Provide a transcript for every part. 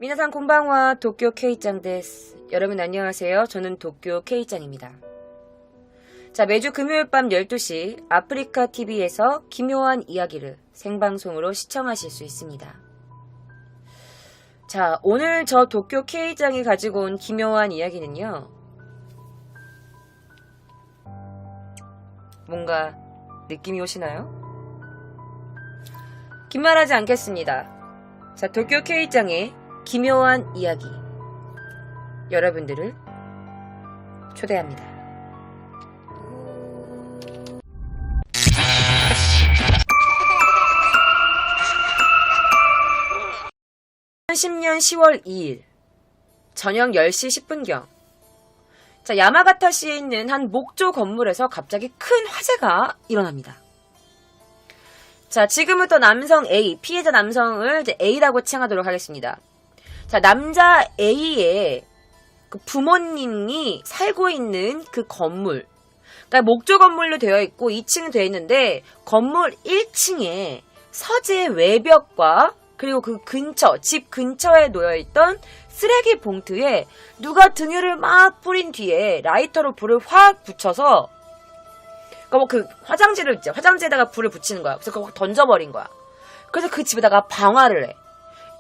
미나상 곤방와 도쿄 K짱 데스. 여러분 안녕하세요. 저는 도쿄 K짱입니다. 자, 매주 금요일 밤 12시 아프리카 TV에서 기묘한 이야기를 생방송으로 시청하실 수 있습니다. 자, 오늘 저 도쿄 K짱이 가지고 온 기묘한 이야기는요. 뭔가 느낌이 오시나요? 긴 말하지 않겠습니다. 자, 도쿄 K짱의 기묘한 이야기, 여러분들을 초대합니다. (2010년 10월 2일) 저녁 10시 10분경 자, 야마가타시에 있는 한 목조 건물에서 갑자기 큰 화재가 일어납니다. 자, 지금부터 남성 A, 피해자 남성을 이제 A라고 칭하도록 하겠습니다. 자, 남자 A의 그 부모님이 살고 있는 그 건물, 그러니까 목조 건물로 되어 있고 2층이 되어 있는데 건물 1층에 서재 외벽과 그리고 그 근처, 집 근처에 놓여있던 쓰레기 봉투에 누가 등유를 막 뿌린 뒤에 라이터로 불을 확 붙여서, 그러니까 뭐 그 화장지를 이제 화장지에다가 불을 붙이는 거야. 그래서 그거 던져버린 거야. 그래서 그 집에다가 방화를 해.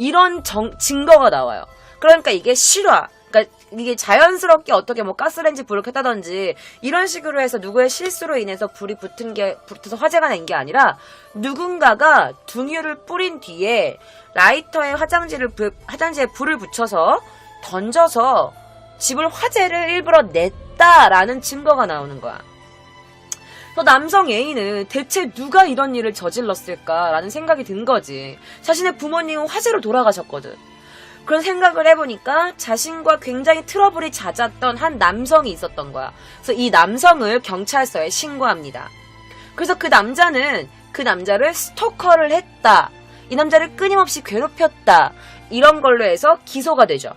이런 증거가 나와요. 그러니까 이게 실화. 그러니까 이게 자연스럽게 어떻게 뭐 가스레인지 불을 켰다든지 이런 식으로 해서 누구의 실수로 인해서 불이 붙어서 화재가 난 게 아니라 누군가가 등유를 뿌린 뒤에 라이터에 화장지에 불을 붙여서 던져서 집을 화재를 일부러 냈다라는 증거가 나오는 거야. 그래서 남성 A는 대체 누가 이런 일을 저질렀을까라는 생각이 든 거지. 자신의 부모님은 화재로 돌아가셨거든. 그런 생각을 해보니까 자신과 굉장히 트러블이 잦았던 한 남성이 있었던 거야. 그래서 이 남성을 경찰서에 신고합니다. 그래서 그 남자는 그 남자를 스토커를 했다, 이 남자를 끊임없이 괴롭혔다, 이런 걸로 해서 기소가 되죠.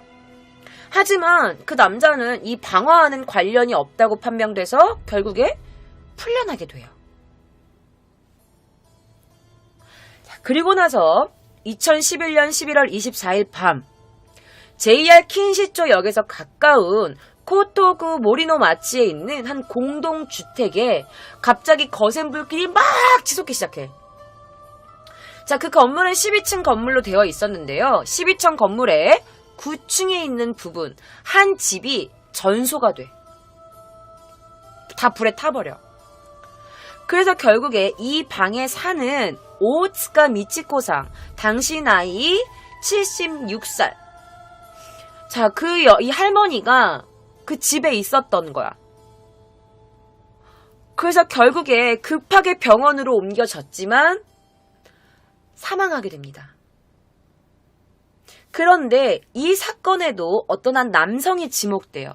하지만 그 남자는 이 방화와는 관련이 없다고 판명돼서 결국에 풀려나게 돼요. 자, 그리고 나서 2011년 11월 24일 밤 JR 킨시조 역에서 가까운 코토구 모리노마치에 있는 한 공동주택에 갑자기 거센 불길이 막 치솟기 시작해. 자, 그 건물은 12층 건물로 되어 있었는데요. 12층 건물의 9층에 있는 부분 한 집이 전소가 돼. 다 불에 타버려. 그래서 결국에 이 방에 사는 오츠카 미치코상, 당시 나이 76살. 자, 이 할머니가 그 집에 있었던 거야. 그래서 결국에 급하게 병원으로 옮겨졌지만 사망하게 됩니다. 그런데 이 사건에도 어떤 한 남성이 지목돼요.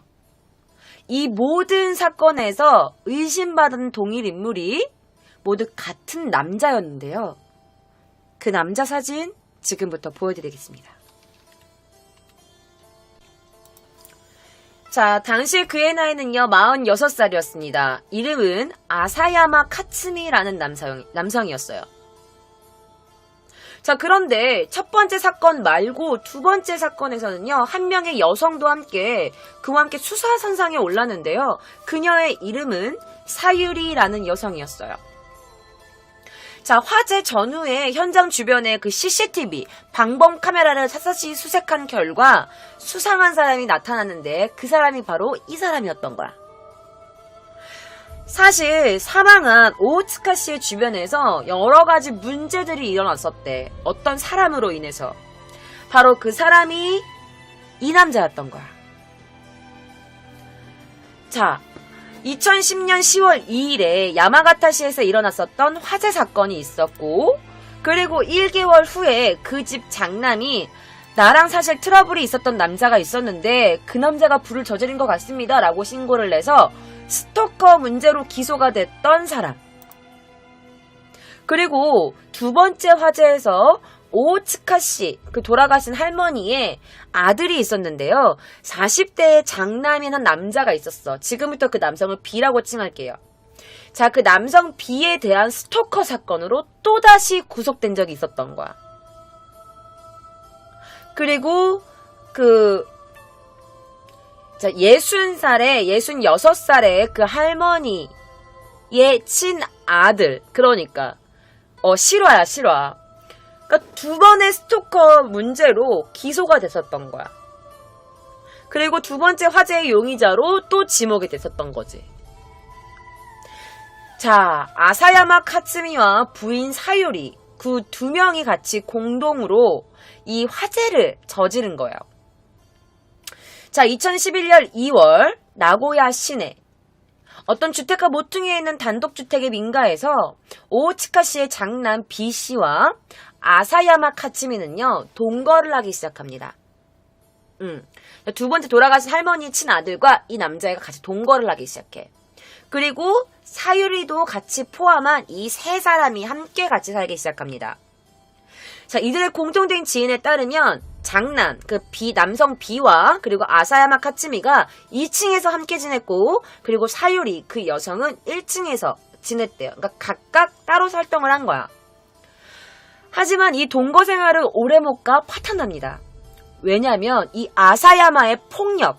이 모든 사건에서 의심받은 동일 인물이 모두 같은 남자였는데요. 그 남자 사진 지금부터 보여드리겠습니다. 자, 당시 그의 나이는요 46살이었습니다. 이름은 아사야마 카츠미라는 남성이었어요. 자, 그런데 첫 번째 사건 말고 두 번째 사건에서는요 한 명의 여성도 그와 함께 수사선상에 올랐는데요. 그녀의 이름은 사유리라는 여성이었어요. 자, 화재 전후에 현장 주변에 그 CCTV, 방범 카메라를 샅샅이 수색한 결과 수상한 사람이 나타났는데 그 사람이 바로 이 사람이었던 거야. 사실 사망한 오츠카 씨의 주변에서 여러 가지 문제들이 일어났었대. 어떤 사람으로 인해서. 바로 그 사람이 이 남자였던 거야. 자, 2010년 10월 2일에 야마가타시에서 일어났었던 화재 사건이 있었고, 그리고 1개월 후에 그 집 장남이 나랑 사실 트러블이 있었던 남자가 있었는데 그 남자가 불을 저지른 것 같습니다 라고 신고를 내서 스토커 문제로 기소가 됐던 사람. 그리고 두 번째 화재에서 오츠카 씨, 그 돌아가신 할머니의 아들이 있었는데요. 40대의 장남인 한 남자가 있었어. 지금부터 그 남성을 B라고 칭할게요. 자, 그 남성 B에 대한 스토커 사건으로 또다시 구속된 적이 있었던 거야. 그리고 자, 60살에, 66살에 그 할머니의 친아들. 그러니까, 실화야, 실화. 그러니까 2번의 스토커 문제로 기소가 됐었던 거야. 그리고 2번째 화재의 용의자로 또 지목이 됐었던 거지. 자, 아사야마 카츠미와 부인 사유리, 그 2명이 같이 공동으로 이 화재를 저지른 거예요. 자, 2011년 2월 나고야 시내 어떤 주택가 모퉁이에 있는 단독주택의 민가에서 오호츠카 씨의 장남 B 씨와 아사야마 카츠미는요, 동거를 하기 시작합니다. 2번째 돌아가신 할머니 친아들과 이 남자애가 같이 동거를 하기 시작해. 그리고 사유리도 같이 포함한 이 3사람이 함께 같이 살기 시작합니다. 자, 이들의 공통된 지인에 따르면 장난, 남성 B와 그리고 아사야마 카츠미가 2층에서 함께 지냈고, 그리고 사유리, 그 여성은 1층에서 지냈대요. 그러니까 각각 따로 활동을 한 거야. 하지만 이 동거 생활을 오래 못 가 파탄납니다. 왜냐면 이 아사야마의 폭력,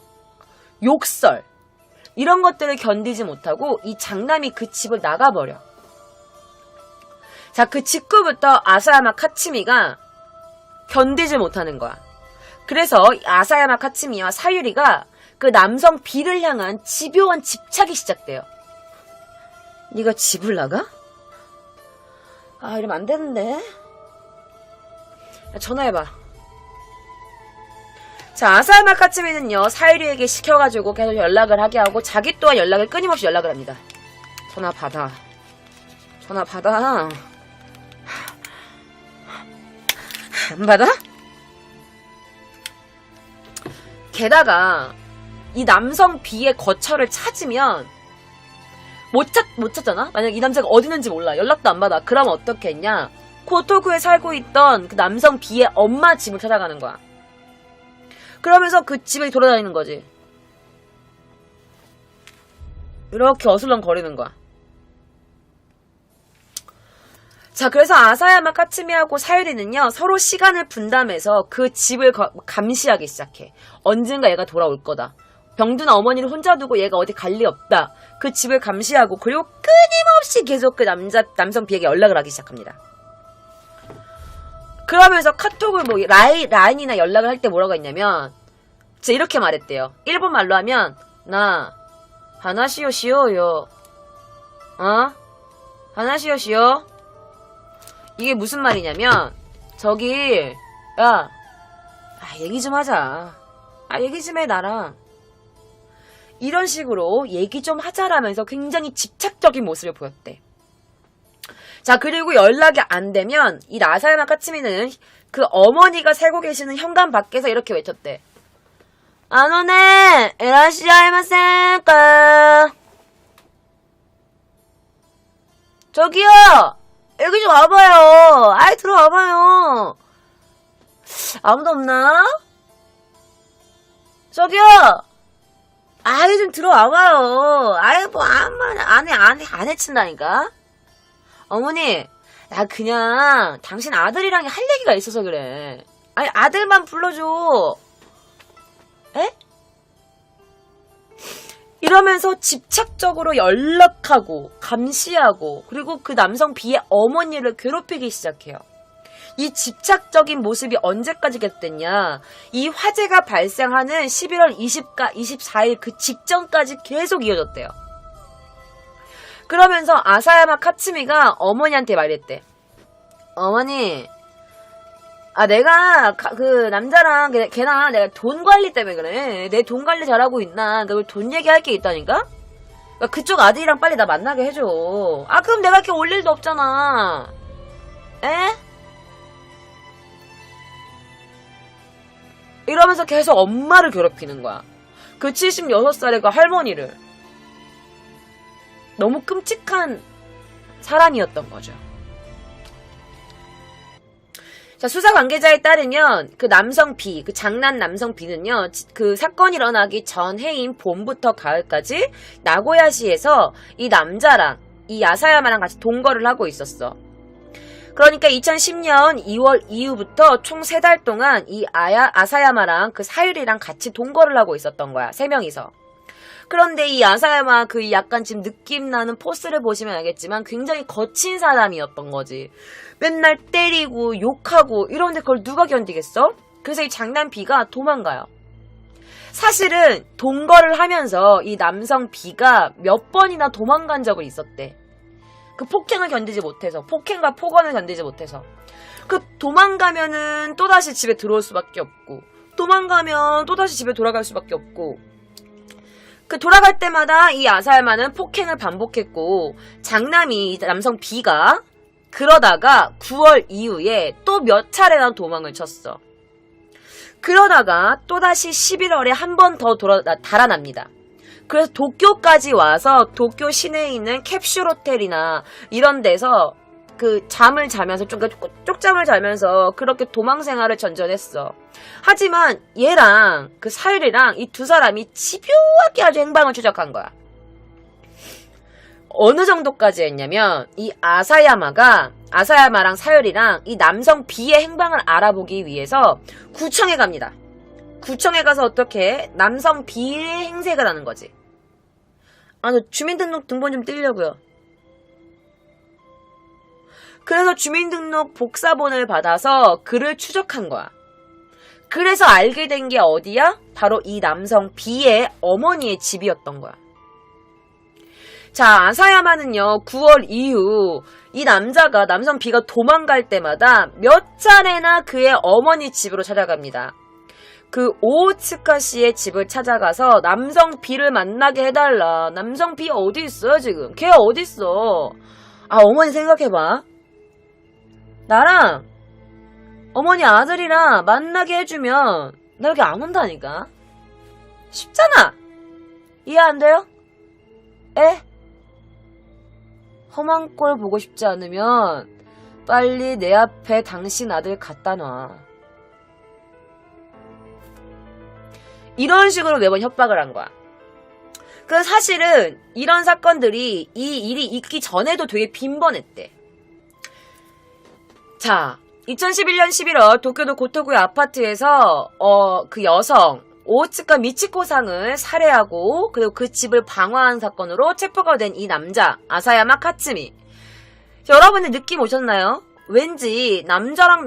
욕설, 이런 것들을 견디지 못하고 이 장남이 그 집을 나가버려. 자, 그 직후부터 아사야마 카츠미가 견디지 못하는 거야. 그래서 아사야마 카츠미와 사유리가 그 남성 B를 향한 집요한 집착이 시작돼요. 네가 집을 나가? 아, 이러면 안 되는데. 야, 전화해봐. 자, 아사야마 카츠미는요, 사유리에게 시켜가지고 계속 연락을 하게 하고 자기 또한 연락을 끊임없이 연락을 합니다. 전화 받아. 전화 받아. 안 받아? 게다가 이 남성 B의 거처를 찾으면 못 찾잖아? 만약 이 남자가 어디 있는지 몰라. 연락도 안 받아. 그럼 어떻게 했냐? 고토쿠에 살고 있던 그 남성 B의 엄마 집을 찾아가는 거야. 그러면서 그 집에 돌아다니는 거지. 이렇게 어슬렁거리는 거야. 자, 그래서 아사야마 카츠미하고 사유리는요, 서로 시간을 분담해서 그 집을 감시하기 시작해. 언젠가 얘가 돌아올 거다. 병든 어머니를 혼자 두고 얘가 어디 갈 리 없다. 그 집을 감시하고, 그리고 끊임없이 계속 그 남성 B에게 연락을 하기 시작합니다. 그러면서 카톡을 라인이나 연락을 할 때 뭐라고 했냐면, 진짜 이렇게 말했대요. 일본 말로 하면, 나, 하나시오 시오요. 하나시오 시오. 이게 무슨 말이냐면, 저기, 야, 얘기 좀 하자. 얘기 좀 해, 나랑. 이런 식으로 얘기 좀 하자라면서 굉장히 집착적인 모습을 보였대. 자, 그리고 연락이 안 되면 이 아사야마 카츠미는 그 어머니가 살고 계시는 현관 밖에서 이렇게 외쳤대. 안 오네! 에라시아이마센까! 저기요! 여기 좀 와봐요! 들어와봐요! 아무도 없나? 저기요! 좀 들어와봐요! 안 해친다니까? 어머니, 나 그냥 당신 아들이랑 할 얘기가 있어서 그래. 아들만 불러줘. 에? 이러면서 집착적으로 연락하고 감시하고 그리고 그 남성 B의 어머니를 괴롭히기 시작해요. 이 집착적인 모습이 언제까지 계속됐냐? 이 화재가 발생하는 11월 24일 그 직전까지 계속 이어졌대요. 그러면서 아사야마 카츠미가 어머니한테 말했대. 어머니, 내가 그 남자랑 걔랑 내가 돈 관리 때문에 그래. 내 돈 관리 잘하고 있나? 돈 얘기할 게 있다니까? 그쪽 아들이랑 빨리 나 만나게 해줘. 그럼 내가 이렇게 올 일도 없잖아. 에? 이러면서 계속 엄마를 괴롭히는 거야. 그 76살의 그 할머니를. 너무 끔찍한 사람이었던 거죠. 자, 수사 관계자에 따르면 그 남성 B, 그 장난 남성 B는요, 그 사건이 일어나기 전 해인 봄부터 가을까지 나고야시에서 이 남자랑 이 야사야마랑 같이 동거를 하고 있었어. 그러니까 2010년 2월 이후부터 총 3달 동안 이 아사야마랑 그 사유리랑 같이 동거를 하고 있었던 거야. 3명이서. 그런데 이 아사야마 그 약간 지금 느낌 나는 포스를 보시면 알겠지만 굉장히 거친 사람이었던 거지. 맨날 때리고 욕하고 이런데 그걸 누가 견디겠어? 그래서 이 장남 B가 도망가요. 사실은 동거를 하면서 이 남성 B가 몇 번이나 도망간 적을 있었대. 그 폭행을 견디지 못해서, 폭행과 폭언을 견디지 못해서. 그 도망가면은 또다시 집에 들어올 수밖에 없고, 도망가면 또다시 집에 돌아갈 수밖에 없고, 그 돌아갈 때마다 이 아사야마는 폭행을 반복했고, 장남이 이 남성 B가 그러다가 9월 이후에 또 몇 차례나 도망을 쳤어. 그러다가 또다시 11월에 한 번 더 달아납니다. 그래서 도쿄까지 와서 도쿄 시내에 있는 캡슐 호텔이나 이런 데서 그 잠을 자면서 쪽잠을 자면서 그렇게 도망 생활을 전전했어. 하지만 얘랑 그 사유리랑 이 두 사람이 집요하게 아주 행방을 추적한 거야. 어느 정도까지 했냐면 이 아사야마랑 사유리랑 이 남성 B의 행방을 알아보기 위해서 구청에 갑니다. 구청에 가서 어떻게 남성 B의 행색을 하는 거지. 너 주민등록 등본 좀 떼려고요. 그래서 주민등록 복사본을 받아서 그를 추적한 거야. 그래서 알게 된 게 어디야? 바로 이 남성 B의 어머니의 집이었던 거야. 자, 아사야마는요, 9월 이후 이 남성 B가 도망갈 때마다 몇 차례나 그의 어머니 집으로 찾아갑니다. 그 오츠카 씨의 집을 찾아가서 남성 B를 만나게 해달라. 남성 B 어디 있어요 지금? 걔 어디 있어? 어머니 생각해봐. 나랑 어머니 아들이랑 만나게 해주면 나 여기 안 온다니까. 쉽잖아. 이해 안 돼요? 험한 꼴 보고 싶지 않으면 빨리 내 앞에 당신 아들 갖다 놔. 이런 식으로 매번 협박을 한 거야. 그 사실은 이런 사건들이 이 일이 있기 전에도 되게 빈번했대. 자, 2011년 11월 도쿄도 고토구의 아파트에서 그 여성 오츠카 미치코상을 살해하고 그리고 그 집을 방화한 사건으로 체포가 된 이 남자 아사야마 카츠미. 여러분들 느낌 오셨나요? 왠지 남자랑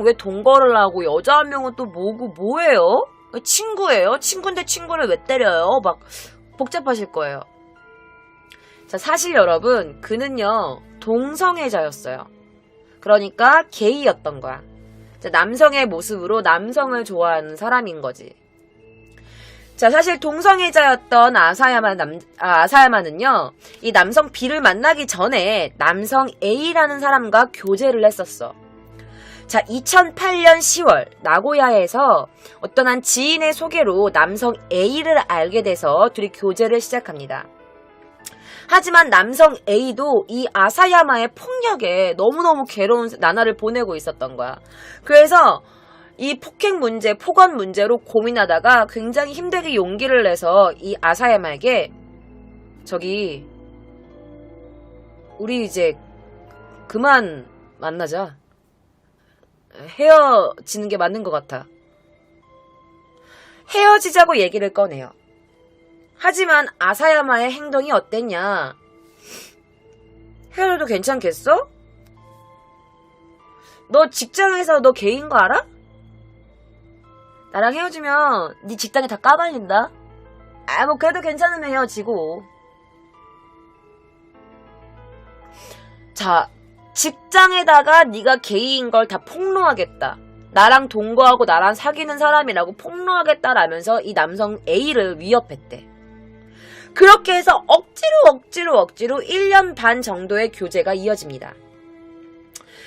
왜 동거를 하고 여자 한 명은 또 뭐예요? 친구예요? 친구인데 친구를 왜 때려요? 막 복잡하실 거예요. 자, 사실 여러분 그는요 동성애자였어요. 그러니까 게이였던 거야. 자, 남성의 모습으로 남성을 좋아하는 사람인 거지. 자, 사실 동성애자였던 아사야마는요, 이 남성 B를 만나기 전에 남성 A라는 사람과 교제를 했었어. 자, 2008년 10월 나고야에서 어떤 한 지인의 소개로 남성 A를 알게 돼서 둘이 교제를 시작합니다. 하지만 남성 A도 이 아사야마의 폭력에 너무너무 괴로운 나날을 보내고 있었던 거야. 그래서 이 폭행 문제, 폭언 문제로 고민하다가 굉장히 힘들게 용기를 내서 이 아사야마에게 저기 우리 이제 그만 만나자. 헤어지는 게 맞는 것 같아. 헤어지자고 얘기를 꺼내요. 하지만 아사야마의 행동이 어땠냐? 헤어져도 괜찮겠어? 너 직장에서 너 게이인 거 알아? 나랑 헤어지면 네 직장에 다 까발린다. 뭐 그래도 괜찮으면 헤어지고. 자, 직장에다가 네가 게이인 걸 다 폭로하겠다. 나랑 동거하고 나랑 사귀는 사람이라고 폭로하겠다라면서 이 남성 A를 위협했대. 그렇게 해서 억지로 1년 반 정도의 교제가 이어집니다.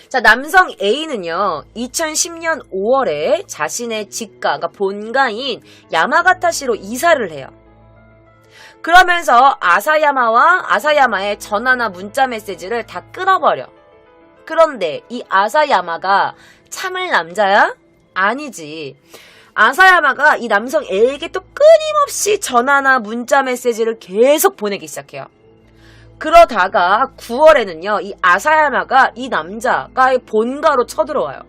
자, 남성 A는요, 2010년 5월에 자신의 직가, 그러니까 본가인 야마가타시로 이사를 해요. 그러면서 아사야마의 전화나 문자 메시지를 다 끊어버려. 그런데 이 아사야마가 참을 남자야? 아니지. 아사야마가 이 남성 A에게 또 끊임없이 전화나 문자 메시지를 계속 보내기 시작해요. 그러다가 9월에는요, 이 아사야마가 이 남자가 본가로 쳐들어와요.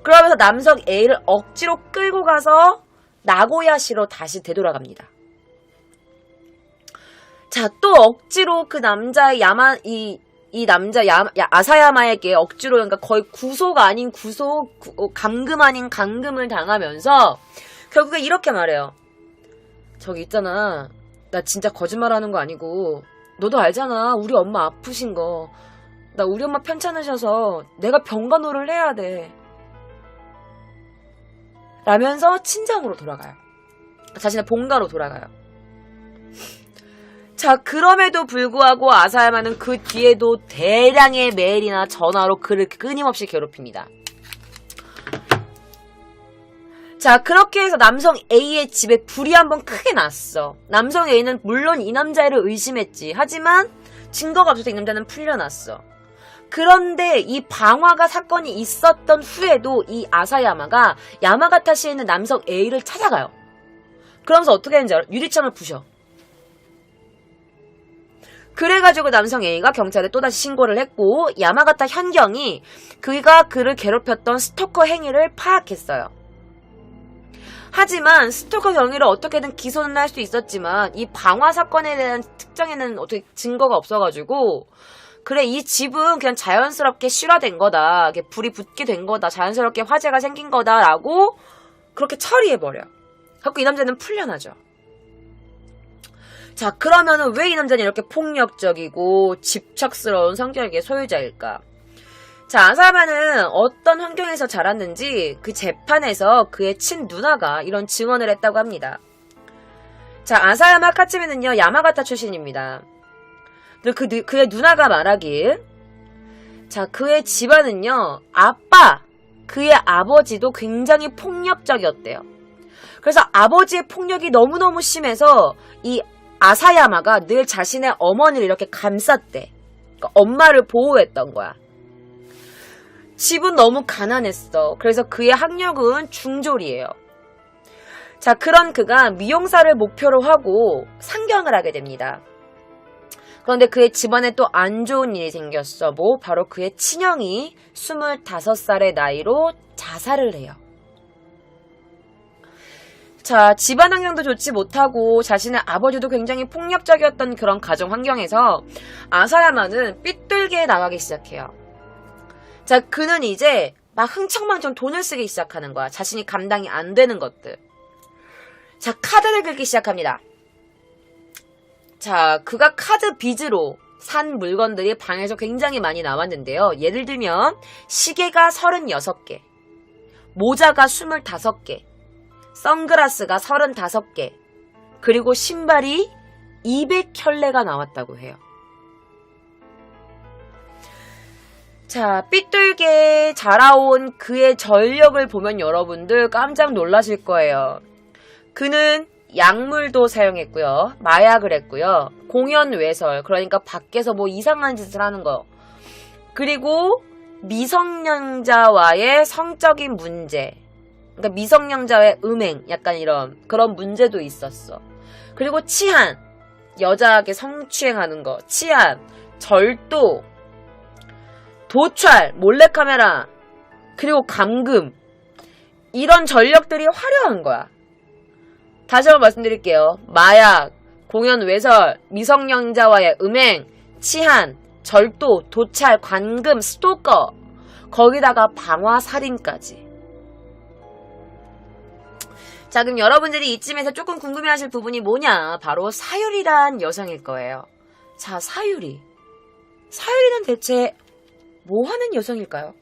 그러면서 남성 A를 억지로 끌고 가서 나고야시로 다시 되돌아갑니다. 자, 또 억지로 그 남자의 이 남자 아사야마에게 억지로, 그러니까 거의 구속 아닌 구속, 감금 아닌 감금을 당하면서 결국에 이렇게 말해요. 저기 있잖아, 나 진짜 거짓말하는 거 아니고 너도 알잖아, 우리 엄마 아프신 거. 나 우리 엄마 편찮으셔서 내가 병간호를 해야 돼. 라면서 친정으로 돌아가요. 자신의 본가로 돌아가요. 자, 그럼에도 불구하고 아사야마는 그 뒤에도 대량의 메일이나 전화로 그를 끊임없이 괴롭힙니다. 자, 그렇게 해서 남성 A의 집에 불이 한번 크게 났어. 남성 A는 물론 이 남자를 의심했지. 하지만 증거가 없어서 이 남자는 풀려났어. 그런데 이 방화가 사건이 있었던 후에도 이 아사야마가 야마가타시에 있는 남성 A를 찾아가요. 그러면서 어떻게 했는지 알아? 유리창을 부셔. 그래가지고 남성 A가 경찰에 또다시 신고를 했고, 야마가타 현경이 그가 그를 괴롭혔던 스토커 행위를 파악했어요. 하지만 스토커 경위를 어떻게든 기소는 할 수 있었지만 이 방화 사건에 대한 특정에는 어떻게 증거가 없어가지고, 그래, 이 집은 그냥 자연스럽게 실화된 거다, 불이 붙게 된 거다, 자연스럽게 화재가 생긴 거다라고 그렇게 처리해버려. 그래서 이 남자는 풀려나죠. 자, 그러면은 왜 이 남자는 이렇게 폭력적이고 집착스러운 성격의 소유자일까? 자, 아사야마는 어떤 환경에서 자랐는지 그 재판에서 그의 친누나가 이런 증언을 했다고 합니다. 자, 아사야마 카츠미는요, 야마가타 출신입니다. 그의 누나가 말하길, 자, 그의 집안은요, 그의 아버지도 굉장히 폭력적이었대요. 그래서 아버지의 폭력이 너무너무 심해서 이 아사야마가 늘 자신의 어머니를 이렇게 감쌌대. 그러니까 엄마를 보호했던 거야. 집은 너무 가난했어. 그래서 그의 학력은 중졸이에요. 자, 그런 그가 미용사를 목표로 하고 상경을 하게 됩니다. 그런데 그의 집안에 또 안 좋은 일이 생겼어. 바로 그의 친형이 25살의 나이로 자살을 해요. 자, 집안 환경도 좋지 못하고 자신의 아버지도 굉장히 폭력적이었던 그런 가정 환경에서 아사야마는 삐뚤게 나가기 시작해요. 자, 그는 이제 막 흥청망청 돈을 쓰기 시작하는 거야. 자신이 감당이 안 되는 것들. 자, 카드를 긁기 시작합니다. 자, 그가 카드 빚으로 산 물건들이 방에서 굉장히 많이 나왔는데요. 예를 들면 시계가 36개, 모자가 25개, 선글라스가 35개, 그리고 신발이 200켤레가 나왔다고 해요. 자, 삐뚤게 자라온 그의 전력을 보면 여러분들 깜짝 놀라실 거예요. 그는 약물도 사용했고요, 마약을 했고요, 공연 외설, 그러니까 밖에서 이상한 짓을 하는 거, 그리고 미성년자와의 성적인 문제, 그러니까 미성년자의 음행, 약간 그런 문제도 있었어. 그리고 치안, 여자에게 성추행하는 거, 치안, 절도, 도찰, 몰래카메라, 그리고 감금, 이런 전력들이 화려한 거야. 다시 한번 말씀드릴게요. 마약, 공연 외설, 미성년자와의 음행, 치안, 절도, 도찰, 관금, 스토커, 거기다가 방화 살인까지. 자, 그럼 여러분들이 이쯤에서 조금 궁금해하실 부분이 뭐냐? 바로 사유리란 여성일 거예요. 자, 사유리는 대체 뭐 하는 여성일까요?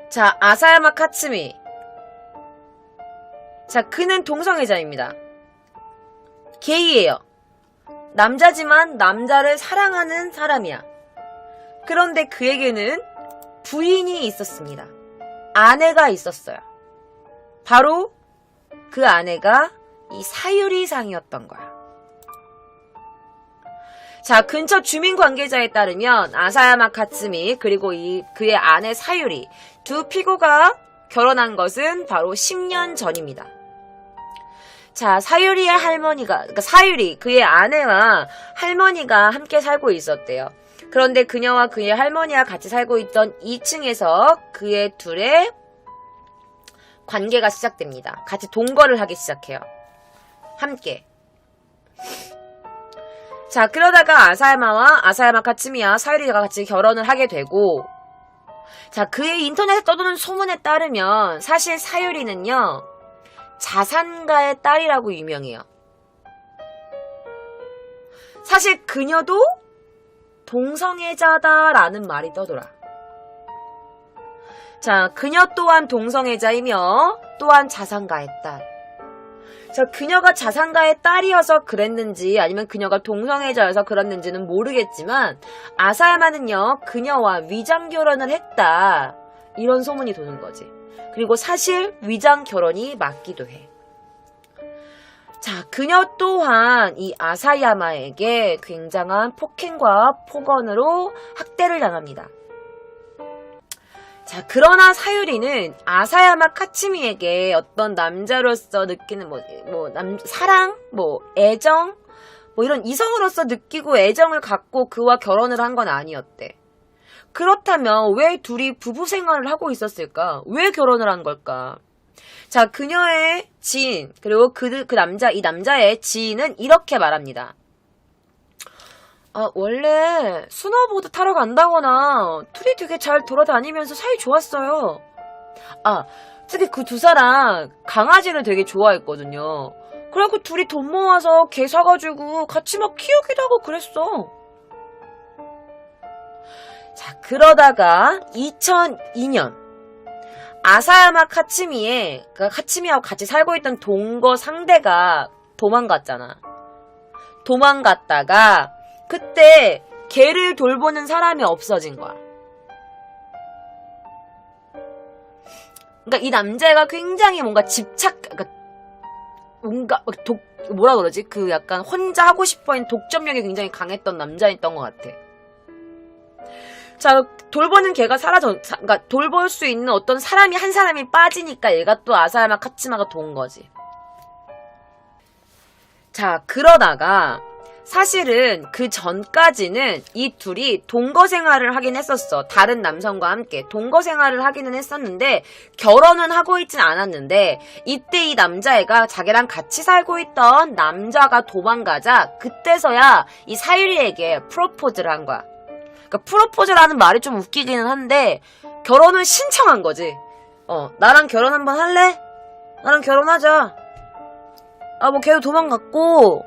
자, 아사야마 카츠미. 자, 그는 동성애자입니다. 게이예요. 남자지만 남자를 사랑하는 사람이야. 그런데 그에게는 부인이 있었습니다. 아내가 있었어요. 바로 그 아내가 이 사유리상이었던 거야. 자, 근처 주민 관계자에 따르면 아사야마 카츠미 그리고 그의 아내 사유리 두 피고가 결혼한 것은 바로 10년 전입니다. 자, 사유리의 할머니가, 그러니까 사유리, 그의 아내와 할머니가 함께 살고 있었대요. 그런데 그녀와 그의 할머니와 같이 살고 있던 2층에서 그의 둘의 관계가 시작됩니다. 같이 동거를 하기 시작해요. 함께. 자, 그러다가 아사야마 카츠미와 사유리가 같이 결혼을 하게 되고, 자, 그의 인터넷에 떠도는 소문에 따르면 사실 사유리는요, 자산가의 딸이라고 유명해요. 사실 그녀도 동성애자다라는 말이 떠돌아. 자, 그녀 또한 동성애자이며 또한 자산가의 딸. 자, 그녀가 자산가의 딸이어서 그랬는지 아니면 그녀가 동성애자여서 그랬는지는 모르겠지만 아사야마는요, 그녀와 위장 결혼을 했다. 이런 소문이 도는 거지. 그리고 사실 위장 결혼이 맞기도 해. 자, 그녀 또한 이 아사야마에게 굉장한 폭행과 폭언으로 학대를 당합니다. 자, 그러나 사유리는 아사야마 카츠미에게 어떤 남자로서 느끼는 사랑, 애정, 이런 이성으로서 느끼고 애정을 갖고 그와 결혼을 한 건 아니었대. 그렇다면 왜 둘이 부부 생활을 하고 있었을까? 왜 결혼을 한 걸까? 자, 그녀의 지인, 그리고 이 남자의 지인은 이렇게 말합니다. 원래 스노보드 타러 간다거나 둘이 되게 잘 돌아다니면서 사이 좋았어요. 특히 그 두 사람 강아지를 되게 좋아했거든요. 그래갖고 둘이 돈 모아서 개 사가지고 같이 막 키우기도 하고 그랬어. 자, 그러다가 2002년 아사야마 카츠미하고 같이 살고 있던 동거 상대가 도망갔잖아. 도망갔다가 그때 걔를 돌보는 사람이 없어진 거야. 그러니까 이 남자가 굉장히 뭔가 뭐라 그러지? 그 약간 혼자 하고 싶어하는 독점력이 굉장히 강했던 남자였던 것 같아. 자, 돌보는 걔가 그러니까 돌볼 수 있는 어떤 한 사람이 빠지니까 얘가 또 아사야마 카츠마가 도운 거지. 자, 그러다가 사실은 그 전까지는 이 둘이 동거 생활을 하긴 했었어. 다른 남성과 함께 동거 생활을 하기는 했었는데 결혼은 하고 있진 않았는데 이때 이 남자애가 자기랑 같이 살고 있던 남자가 도망가자 그때서야 이 사유리에게 프로포즈를 한 거야. 그러니까 프로포즈라는 말이 좀 웃기기는 한데 결혼을 신청한 거지. 나랑 결혼 한번 할래? 나랑 결혼하자. 걔도 도망갔고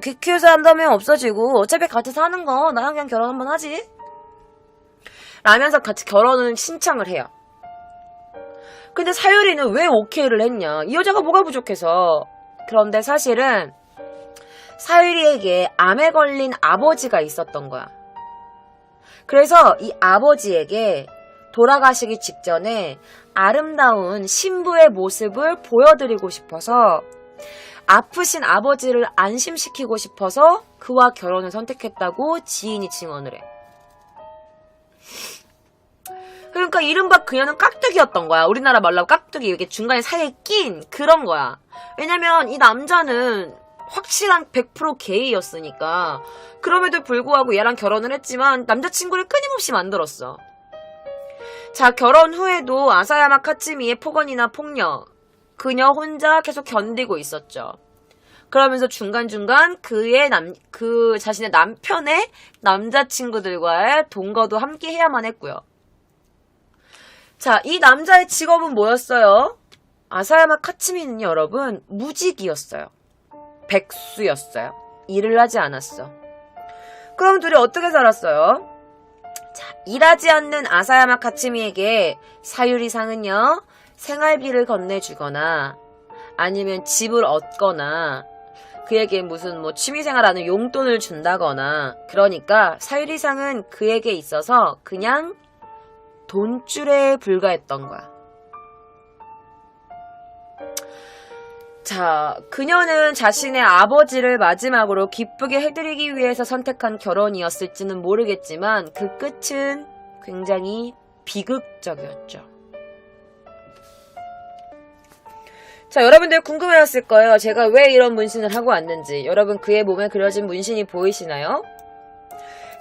개 키워서 한다면 없어지고 어차피 같이 사는 거 나랑 그냥 결혼 한번 하지 라면서 같이 결혼을 신청을 해요. 근데 사유리는 왜 오케이를 했냐? 이 여자가 뭐가 부족해서. 그런데 사실은 사유리에게 암에 걸린 아버지가 있었던 거야. 그래서 이 아버지에게 돌아가시기 직전에 아름다운 신부의 모습을 보여드리고 싶어서 아프신 아버지를 안심시키고 싶어서 그와 결혼을 선택했다고 지인이 증언을 해. 그러니까 이른바 그녀는 깍두기였던 거야. 우리나라 말로 하면 깍두기, 이렇게 중간에 사이에 낀 그런 거야. 왜냐면 이 남자는 확실한 100% 게이였으니까. 그럼에도 불구하고 얘랑 결혼을 했지만 남자친구를 끊임없이 만들었어. 자, 결혼 후에도 아사야마 카츠미의 폭언이나 폭력 그녀 혼자 계속 견디고 있었죠. 그러면서 중간중간 그 자신의 남편의 남자친구들과의 동거도 함께 해야만 했고요. 자, 이 남자의 직업은 뭐였어요? 아사야마 카츠미는 여러분 무직이었어요. 백수였어요. 일을 하지 않았어. 그럼 둘이 어떻게 살았어요? 자, 일하지 않는 아사야마 카츠미에게 사유리상은요, 생활비를 건네주거나 아니면 집을 얻거나 그에게 무슨 취미생활하는 용돈을 준다거나, 그러니까 사유리상은 그에게 있어서 그냥 돈줄에 불과했던 거야. 자, 그녀는 자신의 아버지를 마지막으로 기쁘게 해드리기 위해서 선택한 결혼이었을지는 모르겠지만 그 끝은 굉장히 비극적이었죠. 자, 여러분들 궁금해했을 거예요. 제가 왜 이런 문신을 하고 왔는지. 여러분 그의 몸에 그려진 문신이 보이시나요?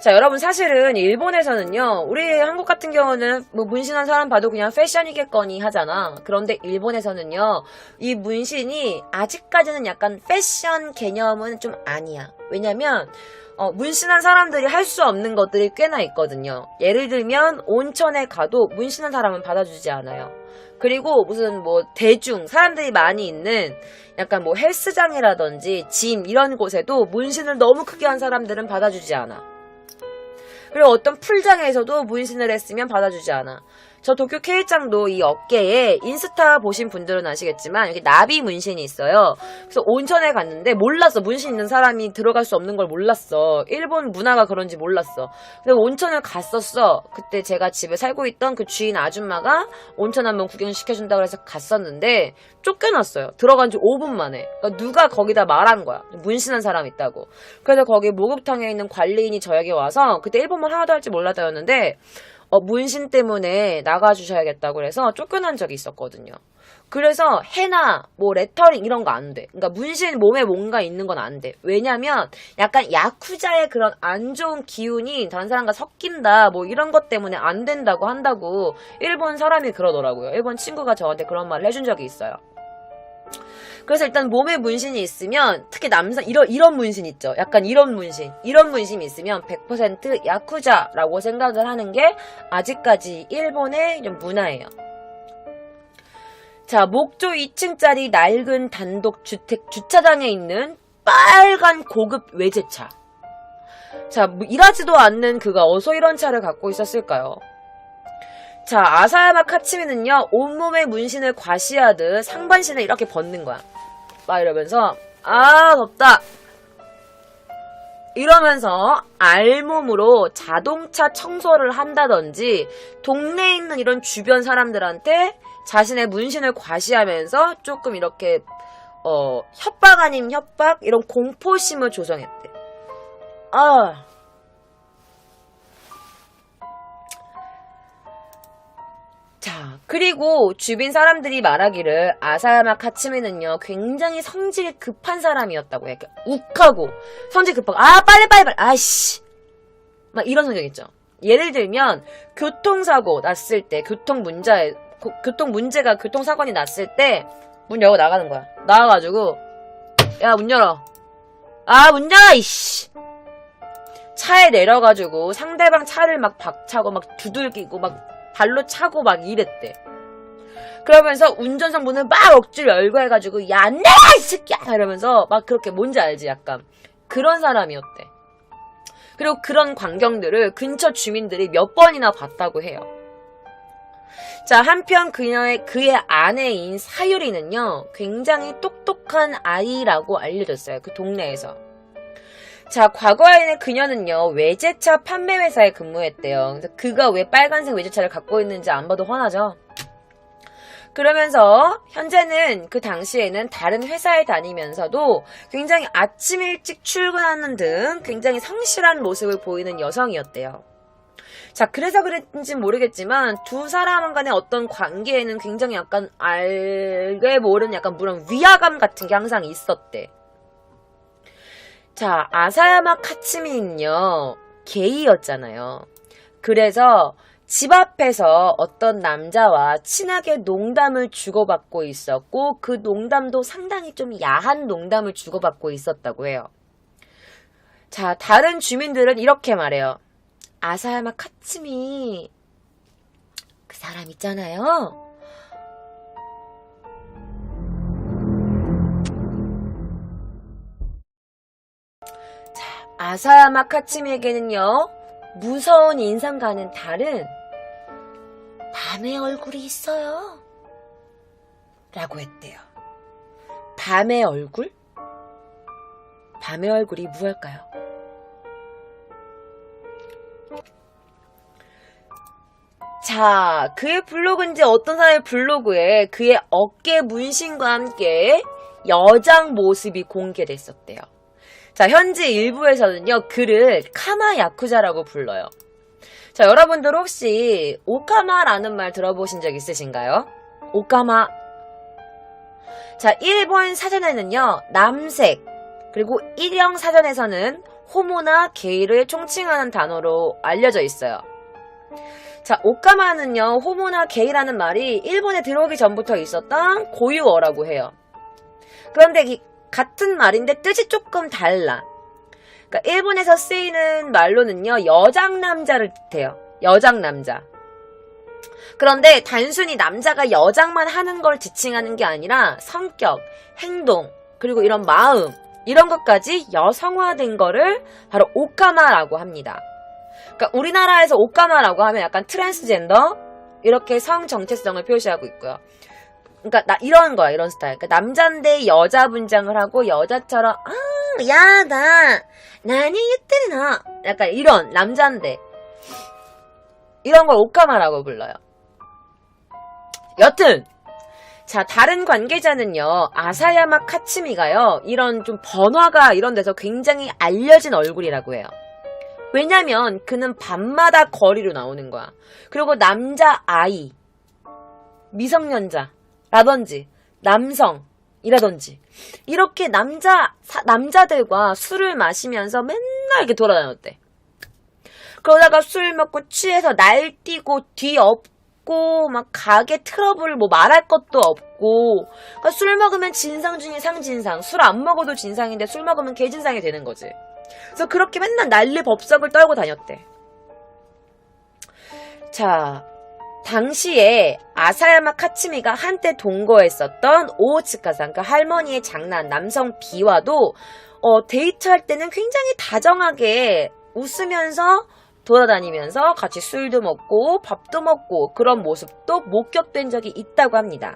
자, 여러분 사실은 일본에서는요, 우리 한국 같은 경우는 뭐 문신한 사람 봐도 그냥 패션이겠거니 하잖아. 그런데 일본에서는요, 이 문신이 아직까지는 약간 패션 개념은 좀 아니야. 왜냐면 문신한 사람들이 할 수 없는 것들이 꽤나 있거든요. 예를 들면 온천에 가도 문신한 사람은 받아주지 않아요. 그리고 무슨 뭐 대중 사람들이 많이 있는 약간 뭐 헬스장이라든지 짐 이런 곳에도 문신을 너무 크게 한 사람들은 받아주지 않아. 그리고 어떤 풀장에서도 문신을 했으면 받아주지 않아. 저 도쿄 K장도 이 어깨에 인스타 보신 분들은 아시겠지만 여기 나비 문신이 있어요. 그래서 온천에 갔는데 몰랐어. 문신 있는 사람이 들어갈 수 없는 걸 몰랐어. 일본 문화가 그런지 몰랐어. 근데 온천을 갔었어. 그때 제가 집에 살고 있던 그 주인 아줌마가 온천 한번 구경시켜준다고 해서 갔었는데 쫓겨났어요. 들어간 지 5분 만에. 그러니까 누가 거기다 말한 거야. 문신한 사람 있다고. 그래서 거기 목욕탕에 있는 관리인이 저에게 와서 그때 일본말 하나도 할지 몰랐다였는데 문신 때문에 나가주셔야겠다고 그래서 쫓겨난 적이 있었거든요. 그래서 해나 뭐 레터링 이런 거 안 돼. 그러니까 문신 몸에 뭔가 있는 건 안 돼. 왜냐면 약간 야쿠자의 그런 안 좋은 기운이 다른 사람과 섞인다 뭐 이런 것 때문에 안 된다고 한다고 일본 사람이 그러더라고요. 일본 친구가 저한테 그런 말을 해준 적이 있어요. 그래서 일단 몸에 문신이 있으면 특히 남자 이런 문신 있죠. 약간 이런 문신이 있으면 100% 야쿠자라고 생각을 하는 게 아직까지 일본의 문화예요. 자, 목조 2층짜리 낡은 단독 주차장에 있는 빨간 고급 외제차. 자, 일하지도 않는 그가 어서 이런 차를 갖고 있었을까요? 자, 아사야마 카츠미는요, 온몸에 문신을 과시하듯 상반신을 이렇게 벗는 거야. 막 이러면서, 아, 덥다. 이러면서 알몸으로 자동차 청소를 한다든지, 동네에 있는 이런 주변 사람들한테 자신의 문신을 과시하면서 조금 이렇게, 협박 아닌 협박? 이런 공포심을 조성했대. 자, 그리고 주변 사람들이 말하기를 아사야마 카츠미는요 굉장히 성질이 급한 사람이었다고 해. 욱하고 성질 급하고 빨리 아이씨 막 이런 성격 있죠. 예를 들면 교통사고 났을 때 교통사건이 났을 때 문 열고 나가는 거야. 나와가지고 야 문 열어. 문 열어 이씨. 차에 내려가지고 상대방 차를 막 박차고 막 두들기고 막 발로 차고 막 이랬대. 그러면서 운전석 문을 막 억지로 열고 해가지고 야 내 이 새끼야 이러면서 막 그렇게 뭔지 알지 약간 그런 사람이었대. 그리고 그런 광경들을 근처 주민들이 몇 번이나 봤다고 해요. 자, 한편 그의 아내인 사유리는요 굉장히 똑똑한 아이라고 알려졌어요. 그 동네에서. 자, 과거에는 그녀는요 외제차 판매 회사에 근무했대요. 그래서 그가 왜 빨간색 외제차를 갖고 있는지 안 봐도 훤하죠. 그러면서 현재는 그 당시에는 다른 회사에 다니면서도 굉장히 아침 일찍 출근하는 등 굉장히 성실한 모습을 보이는 여성이었대요. 자, 그래서 그랬는지 모르겠지만 두 사람 간의 어떤 관계에는 굉장히 약간 알게 모르는 약간 물론 위화감 같은 게 항상 있었대. 자, 아사야마 카츠미는요 게이였잖아요. 그래서 집 앞에서 어떤 남자와 친하게 농담을 주고받고 있었고 그 농담도 상당히 좀 야한 농담을 주고받고 있었다고 해요. 자, 다른 주민들은 이렇게 말해요. 아사야마 카츠미 그 사람 있잖아요. 아사야마 카츠미에게는요 무서운 인상과는 다른 밤의 얼굴이 있어요 라고 했대요. 밤의 얼굴? 밤의 얼굴이 무엇일까요? 자, 그의 블로그인지 어떤 사람의 블로그에 그의 어깨 문신과 함께 여장 모습이 공개됐었대요. 자, 현재 일부에서는요, 그를 카마 야쿠자라고 불러요. 자, 여러분들 혹시 오카마라는 말 들어보신 적 있으신가요? 오카마. 자, 일본 사전에는요, 남색, 그리고 일형 사전에서는 호모나 게이를 총칭하는 단어로 알려져 있어요. 자, 오카마는요, 호모나 게이라는 말이 일본에 들어오기 전부터 있었던 고유어라고 해요. 그런데 같은 말인데 뜻이 조금 달라. 그러니까 일본에서 쓰이는 말로는요, 여장남자를 뜻해요. 여장남자. 그런데 단순히 남자가 여장만 하는 걸 지칭하는 게 아니라 성격, 행동, 그리고 이런 마음, 이런 것까지 여성화된 거를 바로 오카마라고 합니다. 그러니까 우리나라에서 오카마라고 하면 약간 트랜스젠더, 이렇게 성 정체성을 표시하고 있고요. 그러니까 이런 거야, 이런 스타일. 그러니까 남잔데 여자 분장을 하고 여자처럼 야, 나니言ってるな. 약간 이런 남잔데 이런 걸 오카마라고 불러요. 여튼 자, 다른 관계자는요, 아사야마 카츠미가요, 이런 좀 번화가 이런 데서 굉장히 알려진 얼굴이라고 해요. 왜냐면 그는 밤마다 거리로 나오는 거야. 그리고 남자 아이, 미성년자라든지 남성이라든지 이렇게 남자들과 술을 마시면서 맨날 이렇게 돌아다녔대. 그러다가 술 먹고 취해서 날뛰고 뒤엎고 막 가게 트러블 뭐 말할 것도 없고, 그러니까 술 먹으면 진상 중에 상진상, 술 안 먹어도 진상인데 술 먹으면 개진상이 되는 거지. 그래서 그렇게 맨날 난리 법석을 떨고 다녔대. 자, 당시에 아사야마 카츠미가 한때 동거했었던 오오츠카상, 그 할머니의 장남 남성 B와도 데이트할 때는 굉장히 다정하게 웃으면서 돌아다니면서 같이 술도 먹고 밥도 먹고 그런 모습도 목격된 적이 있다고 합니다.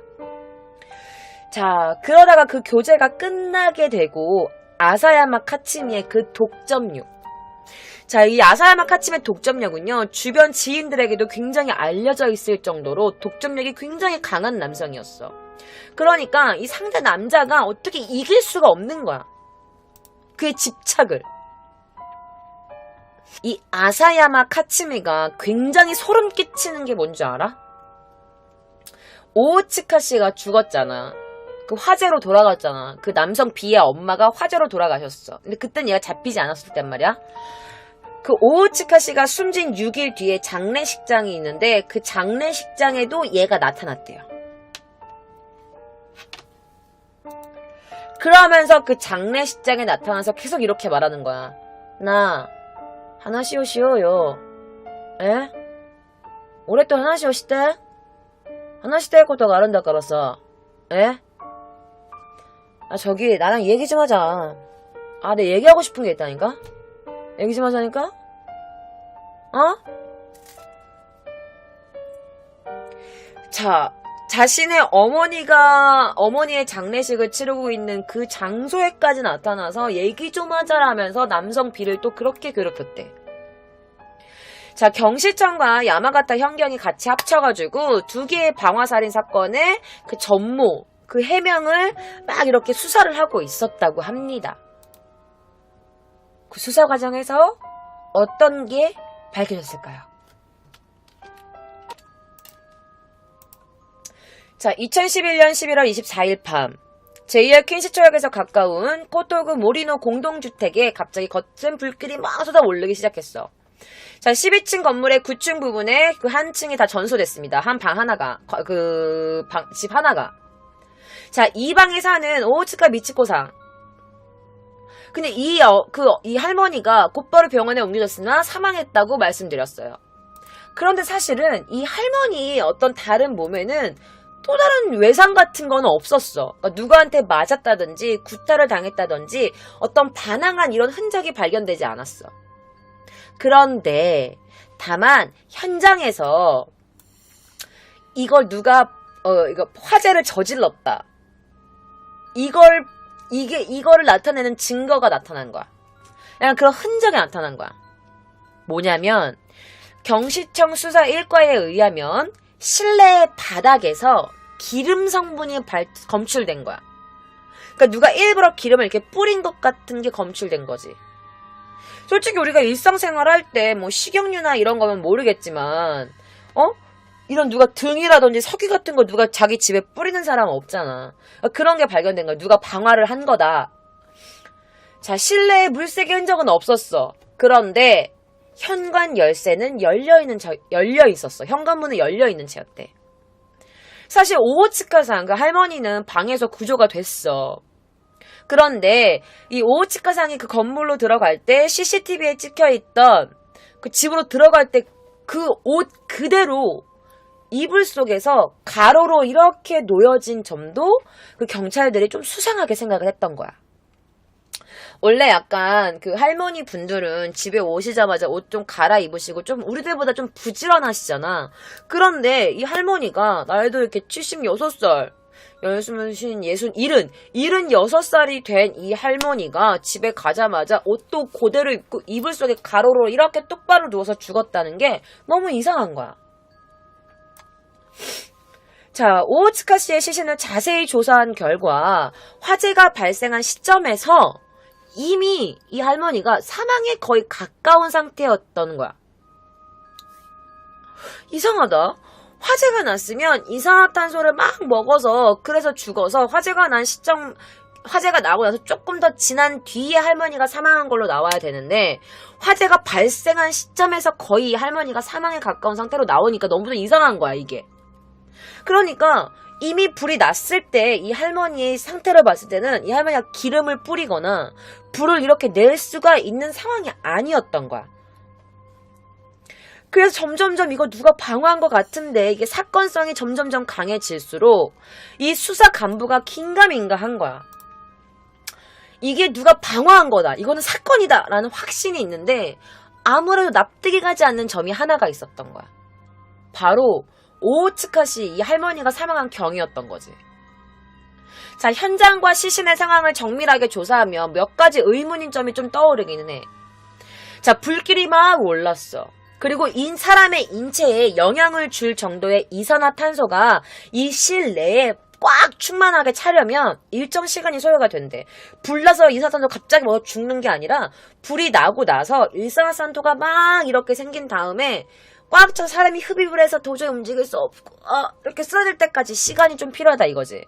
자, 그러다가 그 교제가 끝나게 되고 아사야마 카츠미의 그 독점력. 자, 이 아사야마 카츠미의 독점력은요, 주변 지인들에게도 굉장히 알려져 있을 정도로 독점력이 굉장히 강한 남성이었어. 그러니까 이 상대 남자가 어떻게 이길 수가 없는 거야. 그의 집착을. 이 아사야마 카츠미가 굉장히 소름 끼치는 게 뭔지 알아? 오우츠카 씨가 죽었잖아. 그 화재로 돌아갔잖아. 그 남성 B의 엄마가 화재로 돌아가셨어. 근데 그땐 얘가 잡히지 않았을 땐 말이야. 그 오우츠카 씨가 숨진 6일 뒤에 장례식장이 있는데 그 장례식장에도 얘가 나타났대요. 그러면서 그 장례식장에 나타나서 계속 이렇게 말하는 거야. 나 하나시오 시오요. 에? 올해 또 하나시오 시대? 하나시대 것도 가른다 깔았어. 에? 저기 나랑 얘기 좀 하자. 내 얘기하고 싶은 게 있다니까? 얘기 좀 하자니까? 자, 자신의 어머니의 장례식을 치르고 있는 그 장소에까지 나타나서 얘기 좀 하자라면서 남성 B를 또 그렇게 괴롭혔대. 자, 경시청과 야마가타 현경이 같이 합쳐가지고 두 개의 방화살인 사건의 그 전모, 그 해명을 막 이렇게 수사를 하고 있었다고 합니다. 그 수사 과정에서 어떤 게 밝혀졌을까요? 자, 2011년 11월 24일 밤 JR 퀸시초역에서 가까운 코토구 모리노 공동주택에 갑자기 거센 불길이 막 쏟아오르기 시작했어. 자, 12층 건물의 9층 부분에 그 한 층이 다 전소됐습니다. 한 방 하나가, 집 하나가. 자, 이 방에 사는 오우츠카 미치코상. 근데 이 할머니가 곧바로 병원에 옮겨졌으나 사망했다고 말씀드렸어요. 그런데 사실은 이 할머니의 어떤 다른 몸에는 또 다른 외상 같은 건 없었어. 그러니까 누구한테 맞았다든지 구타를 당했다든지 어떤 반항한 이런 흔적이 발견되지 않았어. 그런데 다만 현장에서 이걸 누가 이거 화재를 저질렀다. 이거를 나타내는 증거가 나타난 거야. 그냥 그런 흔적이 나타난 거야. 뭐냐면 경시청 수사 1과에 의하면 실내 바닥에서 기름 성분이 검출된 거야. 그러니까 누가 일부러 기름을 이렇게 뿌린 것 같은 게 검출된 거지. 솔직히 우리가 일상생활 할 때 뭐 식용유나 이런 거면 모르겠지만 이런 누가 등이라든지 석유 같은 거 누가 자기 집에 뿌리는 사람은 없잖아. 그런 게 발견된 거야. 누가 방화를 한 거다. 자, 실내에 물색의 흔적은 없었어. 그런데 현관 열쇠는 열려 있었어. 현관문은 열려 있는 채였대. 사실 오호츠카상 그 할머니는 방에서 구조가 됐어. 그런데 이 오호츠카상이 그 건물로 들어갈 때 CCTV에 찍혀있던 그 집으로 들어갈 때 그 옷 그대로 이불 속에서 가로로 이렇게 놓여진 점도 그 경찰들이 좀 수상하게 생각을 했던 거야. 원래 약간 그 할머니 분들은 집에 오시자마자 옷 좀 갈아입으시고 좀 우리들보다 좀 부지런하시잖아. 그런데 이 할머니가 나이도 이렇게 76살, 76살이 된 이 할머니가 집에 가자마자 옷도 그대로 입고 이불 속에 가로로 이렇게 똑바로 누워서 죽었다는 게 너무 이상한 거야. 자, 오호츠카 씨의 시신을 자세히 조사한 결과 화재가 발생한 시점에서 이미 이 할머니가 사망에 거의 가까운 상태였던 거야. 이상하다. 화재가 났으면 이산화탄소를 막 먹어서 그래서 죽어서 화재가 나고 나서 조금 더 지난 뒤에 할머니가 사망한 걸로 나와야 되는데 화재가 발생한 시점에서 거의 할머니가 사망에 가까운 상태로 나오니까 너무도 이상한 거야, 이게. 그러니까 이미 불이 났을 때 이 할머니의 상태를 봤을 때는 이 할머니가 기름을 뿌리거나 불을 이렇게 낼 수가 있는 상황이 아니었던 거야. 그래서 점점점 이거 누가 방화한 것 같은데 이게 사건성이 점점점 강해질수록 이 수사 간부가 긴가민가한 거야. 이게 누가 방화한 거다. 이거는 사건이다. 라는 확신이 있는데 아무래도 납득이 가지 않는 점이 하나가 있었던 거야. 바로 오호츠카 씨 이 할머니가 사망한 경위였던 거지. 자, 현장과 시신의 상황을 정밀하게 조사하면 몇 가지 의문인 점이 좀 떠오르기는 해. 자, 불길이 막 올랐어. 그리고 사람의 인체에 영향을 줄 정도의 이산화탄소가 이 실내에 꽉 충만하게 차려면 일정 시간이 소요가 된대. 불 나서 이산화탄소 갑자기 먹어 죽는 게 아니라 불이 나고 나서 이산화탄소가 막 이렇게 생긴 다음에 꽉 차서 사람이 흡입을 해서 도저히 움직일 수 없고 이렇게 쓰러질 때까지 시간이 좀 필요하다 이거지.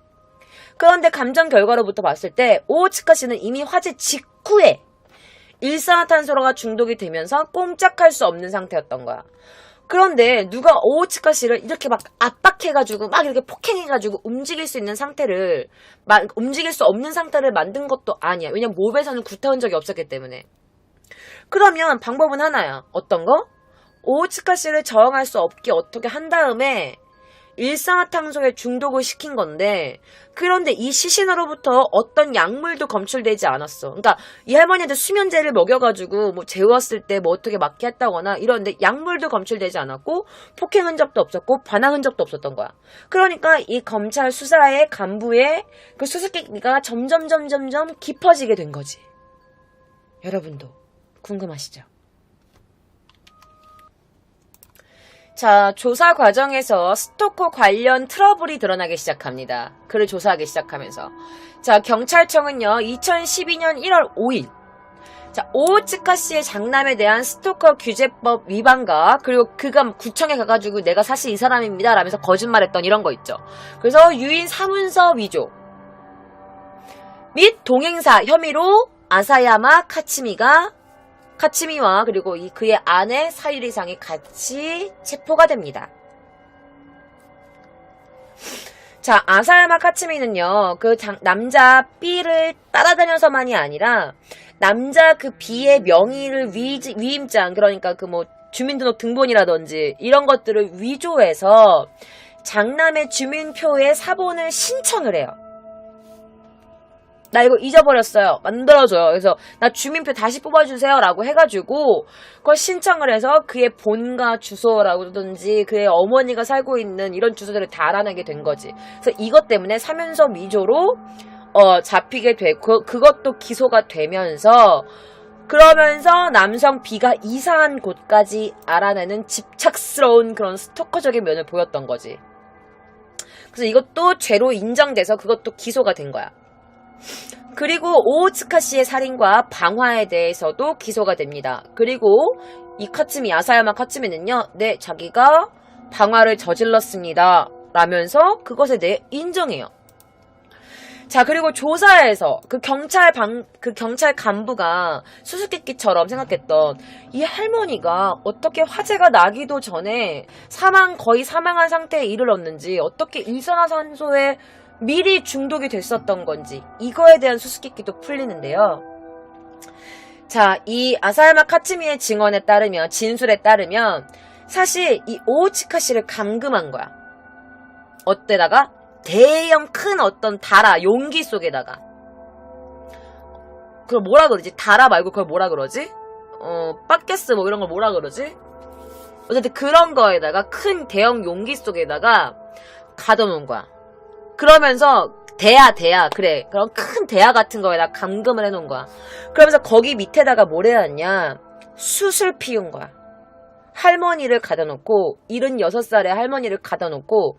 그런데 감정 결과로부터 봤을 때 오호츠카 씨는 이미 화재 직후에 일산화탄소가 중독이 되면서 꼼짝할 수 없는 상태였던 거야. 그런데 누가 오호츠카 씨를 이렇게 막 압박해가지고 막 이렇게 폭행해가지고 움직일 수 없는 상태를 만든 것도 아니야. 왜냐면 몸에서는 구타한 적이 없었기 때문에. 그러면 방법은 하나야. 어떤 거? 오호츠카 씨를 저항할 수 없게 어떻게 한 다음에 일산화탄소에 중독을 시킨 건데 그런데 이 시신으로부터 어떤 약물도 검출되지 않았어. 그러니까 이 할머니한테 수면제를 먹여가지고 뭐 재웠을 때 뭐 어떻게 맞게 했다거나 이런데 약물도 검출되지 않았고 폭행 흔적도 없었고 반항 흔적도 없었던 거야. 그러니까 이 검찰 수사의 간부의 그 수수께끼가 점점 깊어지게 된 거지. 여러분도 궁금하시죠? 자, 조사 과정에서 스토커 관련 트러블이 드러나기 시작합니다. 그를 조사하기 시작하면서. 자, 경찰청은요, 2012년 1월 5일. 자, 오호츠카 씨의 장남에 대한 스토커 규제법 위반과, 그리고 그가 구청에 가가지고 내가 사실 이 사람입니다. 라면서 거짓말했던 이런 거 있죠. 그래서 유인 사문서 위조 및 동행사 혐의로 아사야마 카츠미와 그리고 그의 아내 사유리상이 같이 체포가 됩니다. 자, 아사야마 카츠미는요, 그 남자 B를 따라다녀서만이 아니라 남자 그 B의 명의를 위임장, 그러니까 그 뭐 주민등록 등본이라든지 이런 것들을 위조해서 장남의 주민표에 사본을 신청을 해요. 나 이거 잊어버렸어요. 만들어줘요. 그래서 나 주민표 다시 뽑아주세요 라고 해가지고 그걸 신청을 해서 그의 본가 주소라든지 그의 어머니가 살고 있는 이런 주소들을 다 알아내게 된 거지. 그래서 이것 때문에 사면서 위조로 잡히게 되고 그것도 기소가 되면서 그러면서 남성 B가 이상한 곳까지 알아내는 집착스러운 그런 스토커적인 면을 보였던 거지. 그래서 이것도 죄로 인정돼서 그것도 기소가 된 거야. 그리고 오호츠카 씨의 살인과 방화에 대해서도 기소가 됩니다. 그리고 이 아사야마 카츠미는요, 자기가 방화를 저질렀습니다. 라면서 그것에 대해 인정해요. 자, 그리고 조사에서 그 경찰 간부가 수수께끼처럼 생각했던 이 할머니가 어떻게 화재가 나기도 전에 거의 사망한 상태에 이르렀는지, 어떻게 일산화탄소에 미리 중독이 됐었던 건지, 이거에 대한 수수께끼도 풀리는데요. 자, 이 아사야마 카츠미의 진술에 따르면 사실 이 오우치카 씨를 감금한 거야. 어때다가? 대형 큰 어떤 용기 속에다가. 그걸 뭐라 그러지? 말고 그걸 뭐라 그러지? 빠게스 뭐 이런 걸 뭐라 그러지? 어쨌든 그런 거에다가 큰 대형 용기 속에다가 가둬놓은 거야. 그러면서 그래. 그런 큰 대야 같은 거에다 감금을 해놓은 거야. 그러면서 거기 밑에다가 뭘 해놨냐? 숯을 피운 거야. 할머니를 가둬놓고, 76살의 할머니를 가둬놓고,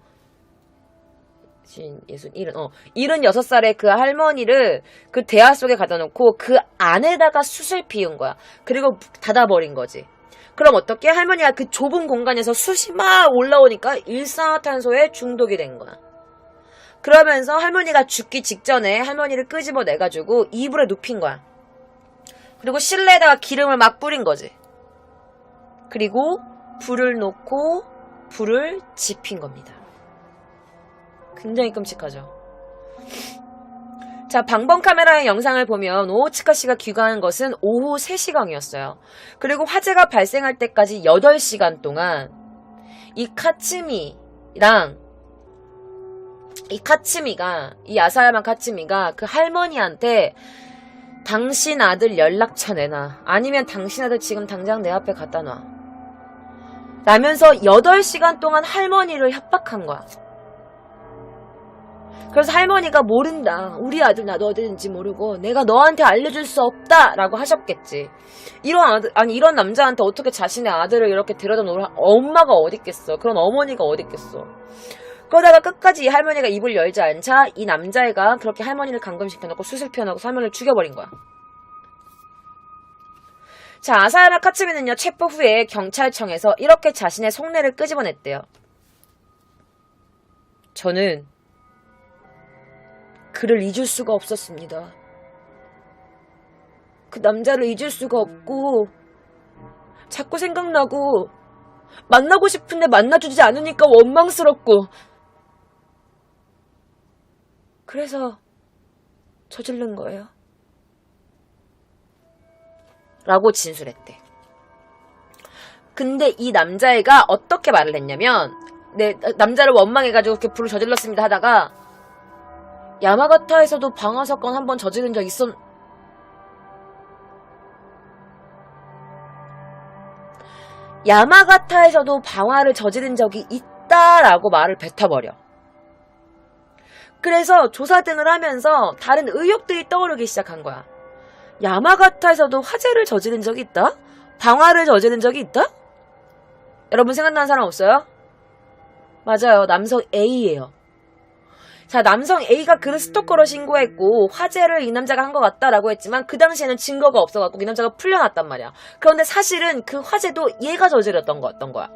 76살의 그 할머니를 그 대야 속에 가둬놓고 그 안에다가 숯을 피운 거야. 그리고 닫아버린 거지. 그럼 어떻게? 할머니가 그 좁은 공간에서 숯이 막 올라오니까 일산화탄소에 중독이 된 거야. 그러면서 할머니가 죽기 직전에 할머니를 끄집어내가지고 이불에 눕힌 거야. 그리고 실내에다가 기름을 막 뿌린 거지. 그리고 불을 놓고 불을 지핀 겁니다. 굉장히 끔찍하죠. 자, 방범 카메라의 영상을 보면 오우치카 씨가 귀가한 것은 오후 3시경이었어요. 그리고 화재가 발생할 때까지 8시간 동안 이 아사야마 카츠미가 그 할머니한테 당신 아들 연락처 내놔. 아니면 당신 아들 지금 당장 내 앞에 갖다 놔. 라면서 8시간 동안 할머니를 협박한 거야. 그래서 할머니가 모른다. 우리 아들 나도 어디든지 모르고 내가 너한테 알려줄 수 없다. 라고 하셨겠지. 이런 남자한테 어떻게 자신의 아들을 이렇게 데려다 놓을 엄마가 어딨겠어. 그런 어머니가 어딨겠어. 그러다가 끝까지 이 할머니가 입을 열지 않자 이 남자애가 그렇게 할머니를 감금시켜놓고 숯을 피워놓고 할머니를 죽여버린 거야. 자, 아사야마 카츠미는요, 체포 후에 경찰청에서 이렇게 자신의 속내를 끄집어냈대요. 저는 그를 잊을 수가 없었습니다. 그 남자를 잊을 수가 없고 자꾸 생각나고 만나고 싶은데 만나주지 않으니까 원망스럽고 그래서 저지른 거예요. 라고 진술했대. 근데 이 남자애가 어떻게 말을 했냐면 남자를 원망해가지고 이렇게 불을 저질렀습니다 하다가 야마가타에서도 방화 사건 한번 저지른 적 야마가타에서도 방화를 저지른 적이 있다라고 말을 뱉어버려. 그래서 조사 등을 하면서 다른 의혹들이 떠오르기 시작한 거야. 야마가타에서도 화재를 저지른 적이 있다? 방화를 저지른 적이 있다? 여러분 생각나는 사람 없어요? 맞아요. 남성 A예요. 자, 남성 A가 그를 스토커로 신고했고 화재를 이 남자가 한 것 같다라고 했지만 그 당시에는 증거가 없어갖고 이 남자가 풀려났단 말이야. 그런데 사실은 그 화재도 얘가 저질렀던 거야.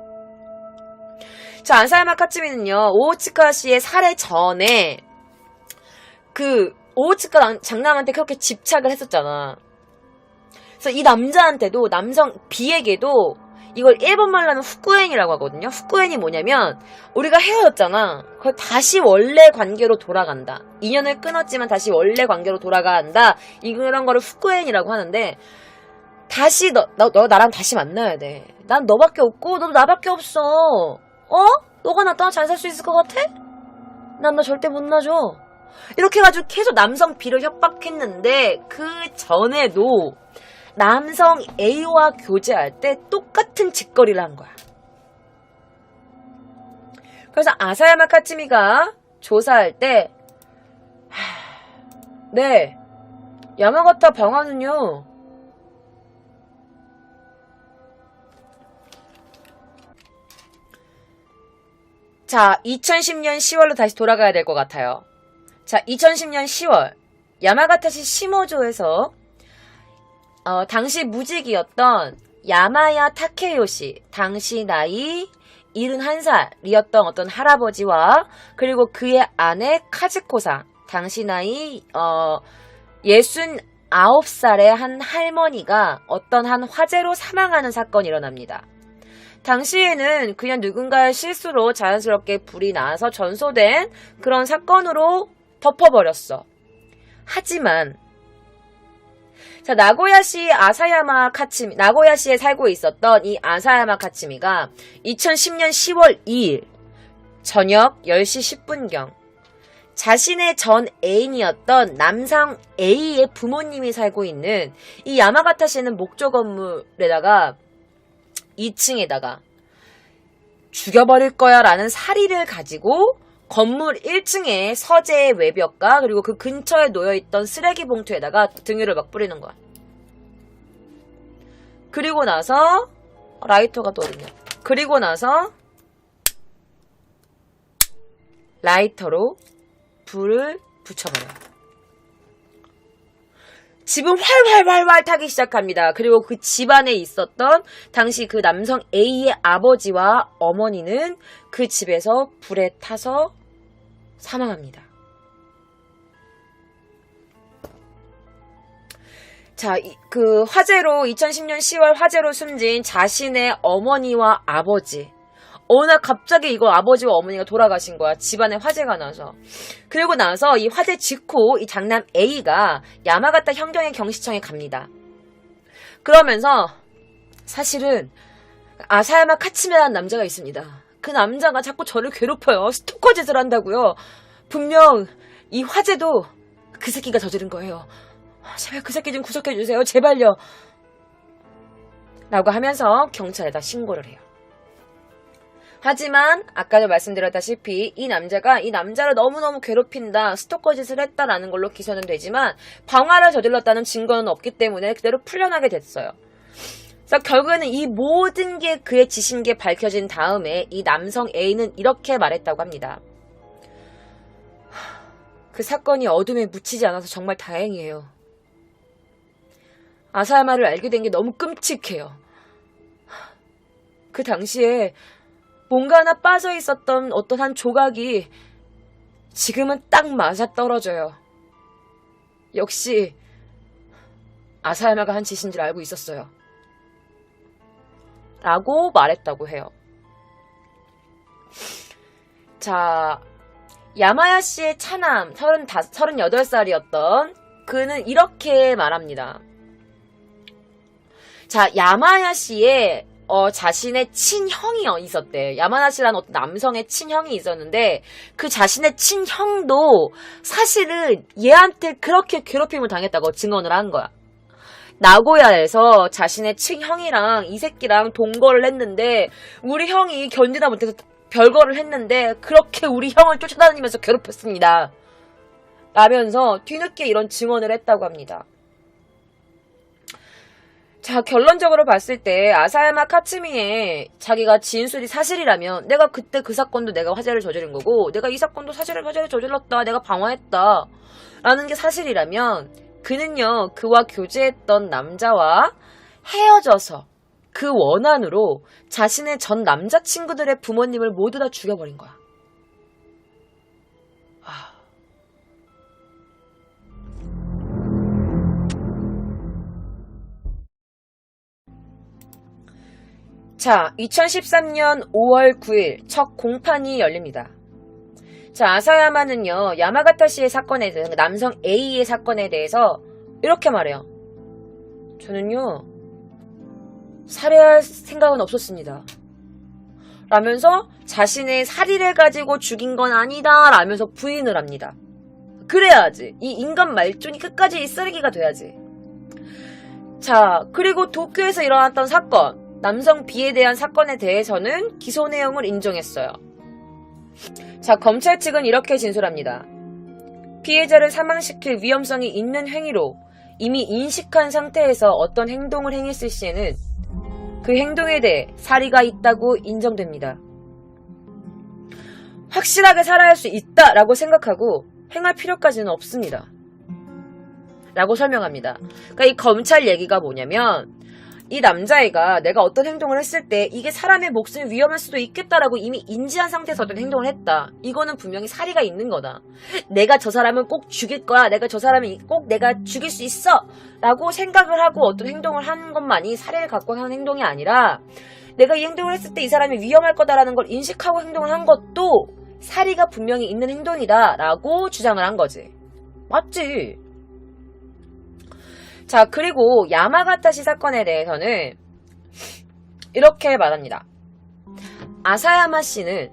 자, 아사야마 카츠미는요, 오우치카 씨의 살해 전에 그 오우치카 장남한테 그렇게 집착을 했었잖아. 그래서 이 남자한테도, 남성 B에게도 이걸 일본말로 하면 후쿠엔이라고 하거든요. 후쿠엔이 뭐냐면 우리가 헤어졌잖아. 그걸 다시 원래 관계로 돌아간다. 인연을 끊었지만 다시 원래 관계로 돌아간다. 이런 거를 후쿠엔이라고 하는데 다시 너 나랑 다시 만나야 돼. 난 너밖에 없고 너도 나밖에 없어. 너가 나 잘 살 수 있을 것 같아? 난 너 절대 못 놔줘. 이렇게 해가지고 계속 남성 B를 협박했는데 그 전에도 남성 A와 교제할 때 똑같은 짓거리를 한 거야. 그래서 아사야마 카츠미가 조사할 때 네, 야마가타 방화는요, 자, 2010년 10월로 다시 돌아가야 될 것 같아요. 자, 2010년 10월 야마가타시 시모조에서 당시 무직이었던 야마야 타케요시, 당시 나이 71살이었던 어떤 할아버지와 그리고 그의 아내 카즈코사, 당시 나이 69살의 한 할머니가 어떤 한 화재로 사망하는 사건이 일어납니다. 당시에는 그냥 누군가의 실수로 자연스럽게 불이 나서 전소된 그런 사건으로 덮어버렸어. 하지만 나고야시 아사야마 카츠미, 나고야시에 살고 있었던 이 아사야마 카츠미가 2010년 10월 2일 저녁 10시 10분경 자신의 전 애인이었던 남성 A의 부모님이 살고 있는 이 야마가타시는 목조 건물에다가 2층에다가 죽여버릴 거야 라는 사리를 가지고 건물 1층에 서재의 외벽과 그리고 그 근처에 놓여있던 쓰레기 봉투에다가 등유를 막 뿌리는 거야. 그리고 나서 라이터가 또 어딨냐. 그리고 나서 라이터로 불을 붙여버려요. 집은 활활활활 타기 시작합니다. 그리고 그 집안에 있었던 당시 그 남성 A의 아버지와 어머니는 그 집에서 불에 타서 사망합니다. 자, 그 화재로 2010년 10월 화재로 숨진 자신의 어머니와 아버지. 어느 날 갑자기 이거 아버지와 어머니가 돌아가신 거야. 집안에 화재가 나서. 그리고 나서 이 화재 직후 이 장남 A가 야마가타 현경의 경시청에 갑니다. 그러면서 사실은 아사야마 카츠미라는 남자가 있습니다. 그 남자가 자꾸 저를 괴롭혀요. 스토커 짓을 한다고요. 분명 이 화재도 그 새끼가 저지른 거예요. 제발 그 새끼 좀 구속해주세요. 제발요. 라고 하면서 경찰에다 신고를 해요. 하지만 아까도 말씀드렸다시피 이 남자가 이 남자를 너무너무 괴롭힌다, 스토커 짓을 했다라는 걸로 기소는 되지만 방화를 저질렀다는 증거는 없기 때문에 그대로 풀려나게 됐어요. 그래서 결국에는 이 모든 게 그의 짓인 게 밝혀진 다음에 이 남성 A는 이렇게 말했다고 합니다. 그 사건이 어둠에 묻히지 않아서 정말 다행이에요. 아사야마를 알게 된 게 너무 끔찍해요. 그 당시에 뭔가 하나 빠져 있었던 어떤 한 조각이 지금은 딱 맞아 떨어져요. 역시 아사야마가 한 짓인 줄 알고 있었어요. 라고 말했다고 해요. 자, 야마야시의 차남 38살이었던 그는 이렇게 말합니다. 자, 야마야시의 자신의 친형이 있었대. 야마야시라는 어떤 남성의 친형이 있었는데 그 자신의 친형도 사실은 얘한테 그렇게 괴롭힘을 당했다고 증언을 한 거야. 나고야에서 자신의 친형이랑 이 새끼랑 동거를 했는데 우리 형이 견디다 못해서 별거를 했는데 그렇게 우리 형을 쫓아다니면서 괴롭혔습니다. 라면서 뒤늦게 이런 증언을 했다고 합니다. 자, 결론적으로 봤을 때 아사야마 카츠미의 자기가 진술이 사실이라면 내가 그때 그 사건도 내가 화재를 저지른 거고 내가 이 사건도 화재를 저질렀다, 내가 방화했다 라는 게 사실이라면 그는요 그와 교제했던 남자와 헤어져서 그 원한으로 자신의 전 남자친구들의 부모님을 모두 다 죽여버린 거야. 자, 2013년 5월 9일 첫 공판이 열립니다. 자, 아사야마는요 야마가타시의 사건에 대해서 남성 A의 사건에 대해서 이렇게 말해요. 저는요 살해할 생각은 없었습니다. 라면서 자신의 사리를 가지고 죽인 건 아니다 라면서 부인을 합니다. 그래야지. 이 인간 말존이 끝까지 이 쓰레기가 돼야지. 자, 그리고 도쿄에서 일어났던 사건, 남성 B에 대한 사건에 대해서는 기소 내용을 인정했어요. 자, 검찰 측은 이렇게 진술합니다. 피해자를 사망시킬 위험성이 있는 행위로 이미 인식한 상태에서 어떤 행동을 행했을 시에는 그 행동에 대해 사리가 있다고 인정됩니다. 확실하게 살아야 수 있다라고 생각하고 행할 필요까지는 없습니다. 라고 설명합니다. 그러니까 이 검찰 얘기가 뭐냐면 이 남자애가 내가 어떤 행동을 했을 때 이게 사람의 목숨이 위험할 수도 있겠다라고 이미 인지한 상태에서 어떤 행동을 했다. 이거는 분명히 사리가 있는 거다. 내가 저 사람을 꼭 죽일 거야. 내가 저 사람을 꼭 내가 죽일 수 있어. 라고 생각을 하고 어떤 행동을 하는 것만이 사리를 갖고 하는 행동이 아니라 내가 이 행동을 했을 때 이 사람이 위험할 거다라는 걸 인식하고 행동을 한 것도 사리가 분명히 있는 행동이다 라고 주장을 한 거지. 맞지? 자, 그리고 야마가타시 사건에 대해서는 이렇게 말합니다. 아사야마 씨는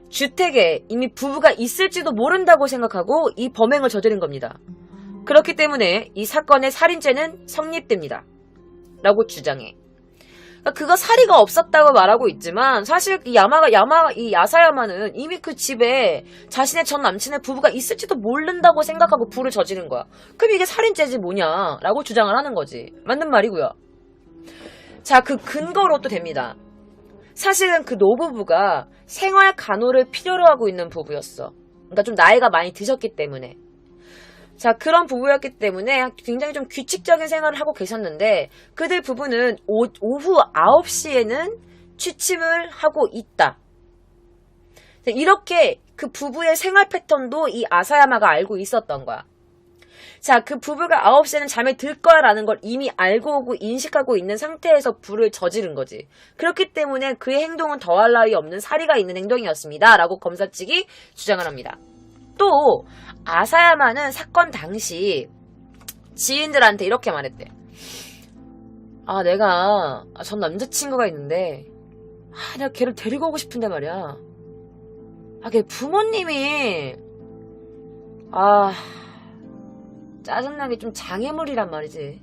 주택에 이미 부부가 있을지도 모른다고 생각하고 이 범행을 저지른 겁니다. 그렇기 때문에 이 사건의 살인죄는 성립됩니다. 라고 주장해. 그거 사리가 없었다고 말하고 있지만 사실 이 아사야마는 이미 그 집에 자신의 전 남친의 부부가 있을지도 모른다고 생각하고 불을 저지른 거야. 그럼 이게 살인죄지 뭐냐 라고 주장을 하는 거지. 맞는 말이고요. 자, 그 근거로 또 됩니다. 사실은 그 노부부가 생활 간호를 필요로 하고 있는 부부였어. 그러니까 좀 나이가 많이 드셨기 때문에. 자, 그런 부부였기 때문에 굉장히 좀 규칙적인 생활을 하고 계셨는데 그들 부부는 오후 9시에는 취침을 하고 있다. 이렇게 그 부부의 생활 패턴도 이 아사야마가 알고 있었던 거야. 자, 그 부부가 9시에는 잠에 들 거야라는 걸 이미 알고 오고 인식하고 있는 상태에서 불을 저지른 거지. 그렇기 때문에 그의 행동은 더할 나위 없는 사리가 있는 행동이었습니다. 라고 검사 측이 주장을 합니다. 또 아사야마는 사건 당시 지인들한테 이렇게 말했대. 내가 전 남자친구가 있는데 내가 걔를 데리고 오고 싶은데 말이야. 걔 부모님이 짜증나게 좀 장애물이란 말이지.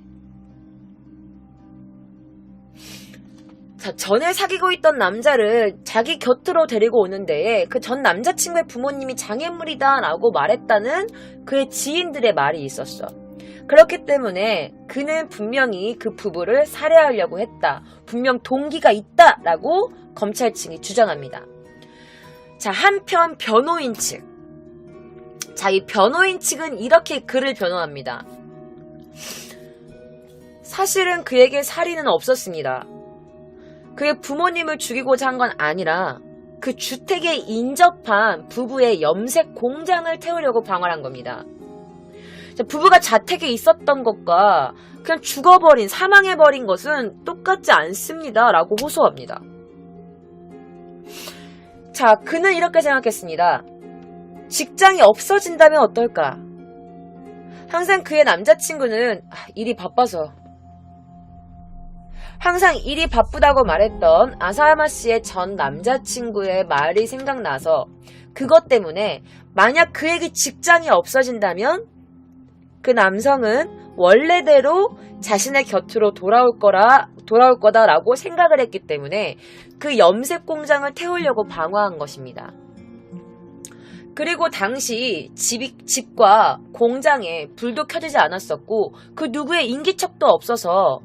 자, 전에 사귀고 있던 남자를 자기 곁으로 데리고 오는데 그 전 남자친구의 부모님이 장애물이다 라고 말했다는 그의 지인들의 말이 있었어. 그렇기 때문에 그는 분명히 그 부부를 살해하려고 했다. 분명 동기가 있다 라고 검찰 측이 주장합니다. 자, 한편 변호인 측. 자, 이 변호인 측은 이렇게 그를 변호합니다. 사실은 그에게 살인은 없었습니다. 그의 부모님을 죽이고자 한 건 아니라 그 주택에 인접한 부부의 염색 공장을 태우려고 방어한 겁니다. 부부가 자택에 있었던 것과 그냥 죽어버린, 사망해버린 것은 똑같지 않습니다. 라고 호소합니다. 자, 그는 이렇게 생각했습니다. 직장이 없어진다면 어떨까? 항상 그의 남자친구는 일이 바빠서 항상 일이 바쁘다고 말했던 아사야마 씨의 전 남자친구의 말이 생각나서 그것 때문에 만약 그에게 직장이 없어진다면 그 남성은 원래대로 자신의 곁으로 돌아올 거다라고 생각을 했기 때문에 그 염색 공장을 태우려고 방어한 것입니다. 그리고 당시 집과 공장에 불도 켜지지 않았었고 그 누구의 인기척도 없어서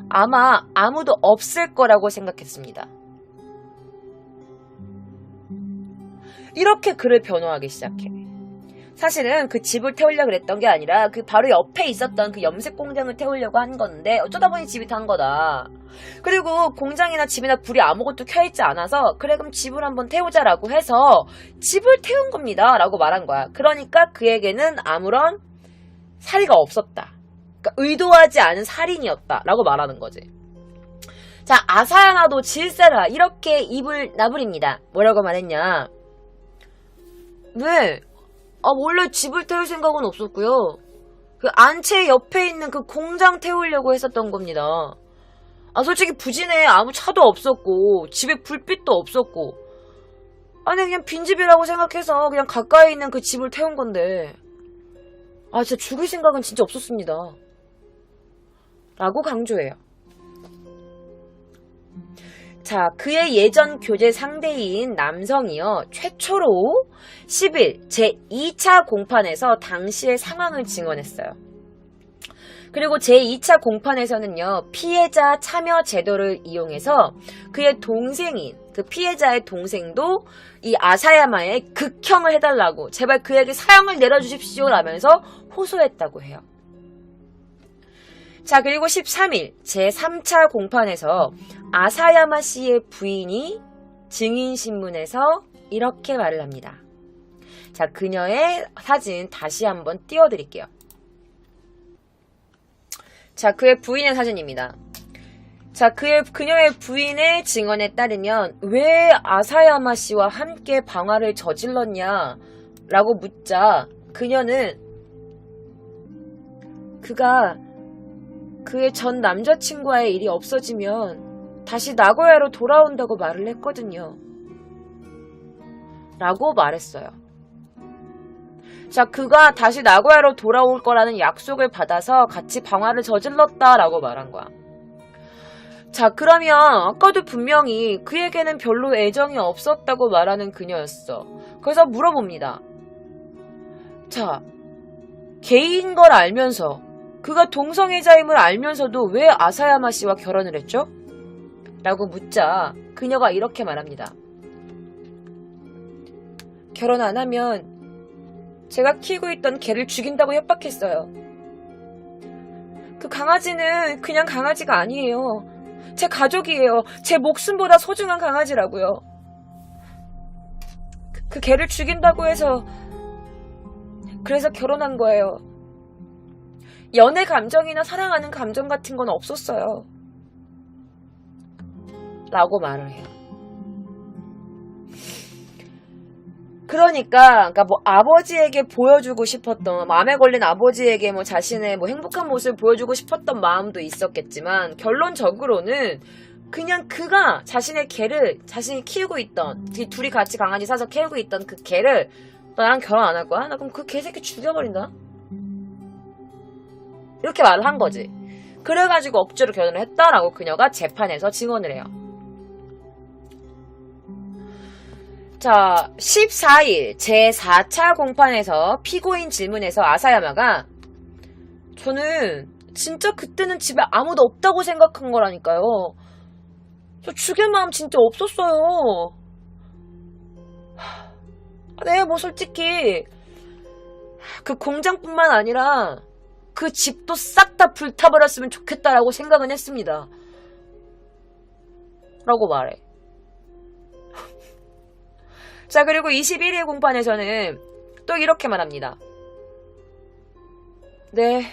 아마 아무도 없을 거라고 생각했습니다. 이렇게 그를 변호하기 시작해. 사실은 그 집을 태우려고 그랬던 게 아니라 그 바로 옆에 있었던 그 염색 공장을 태우려고 한 건데 어쩌다 보니 집이 탄 거다. 그리고 공장이나 집이나 불이 아무것도 켜있지 않아서 그래 그럼 집을 한번 태우자라고 해서 집을 태운 겁니다 라고 말한 거야. 그러니까 그에게는 아무런 살해가 없었다. 그러니까 의도하지 않은 살인이었다 라고 말하는 거지. 자, 아사야마도 질세라 이렇게 입을 나부립니다. 뭐라고 말했냐. 왜? 원래 집을 태울 생각은 없었고요. 그 안채 옆에 있는 그 공장 태우려고 했었던 겁니다. 솔직히 부진해. 아무 차도 없었고 집에 불빛도 없었고 그냥 빈집이라고 생각해서 그냥 가까이 있는 그 집을 태운 건데 진짜 죽을 생각은 진짜 없었습니다. 라고 강조해요. 자, 그의 예전 교제 상대인 남성이요. 최초로 10일 제2차 공판에서 당시의 상황을 증언했어요. 그리고 제2차 공판에서는요. 피해자 참여 제도를 이용해서 그의 동생인 그 피해자의 동생도 이 아사야마의 극형을 해달라고 제발 그에게 사형을 내려주십시오 라면서 호소했다고 해요. 자, 그리고 13일 제3차 공판에서 아사야마 씨의 부인이 증인신문에서 이렇게 말을 합니다. 자, 그녀의 사진 다시 한번 띄워드릴게요. 자, 그의 부인의 사진입니다. 자, 그녀의 부인의 증언에 따르면 왜 아사야마 씨와 함께 방화를 저질렀냐 라고 묻자 그녀는 그가 그의 전 남자친구와의 일이 없어지면 다시 나고야로 돌아온다고 말을 했거든요. 라고 말했어요. 자, 그가 다시 나고야로 돌아올 거라는 약속을 받아서 같이 방화를 저질렀다라고 말한 거야. 자, 그러면 아까도 분명히 그에게는 별로 애정이 없었다고 말하는 그녀였어. 그래서 물어봅니다. 자, 게이인 걸 알면서 그가 동성애자임을 알면서도 왜 아사야마 씨와 결혼을 했죠? 라고 묻자 그녀가 이렇게 말합니다. 결혼 안 하면 제가 키우고 있던 개를 죽인다고 협박했어요. 그 강아지는 그냥 강아지가 아니에요. 제 가족이에요. 제 목숨보다 소중한 강아지라고요. 그 개를 죽인다고 해서 그래서 결혼한 거예요. 연애 감정이나 사랑하는 감정 같은 건 없었어요. 라고 말을 해요. 그러니까 뭐 아버지에게 보여주고 싶었던, 마음에 걸린 아버지에게 뭐 자신의 뭐 행복한 모습을 보여주고 싶었던 마음도 있었겠지만 결론적으로는 그냥 그가 자신의 개를 자신이 키우고 있던, 둘이 같이 강아지 사서 키우고 있던 그 개를 나랑 결혼 안 할 거야? 나 그럼 그 개새끼 죽여버린다? 이렇게 말을 한 거지. 그래가지고 억지로 결혼을 했다라고 그녀가 재판에서 증언을 해요. 자, 14일 제4차 공판에서 피고인 질문에서 아사야마가 저는 진짜 그때는 집에 아무도 없다고 생각한 거라니까요. 저 죽일 마음 진짜 없었어요. 네, 뭐 솔직히 그 공장뿐만 아니라 그 집도 싹 다 불타버렸으면 좋겠다라고 생각은 했습니다. 라고 말해. 자, 그리고 21일 공판에서는 또 이렇게 말합니다. 네,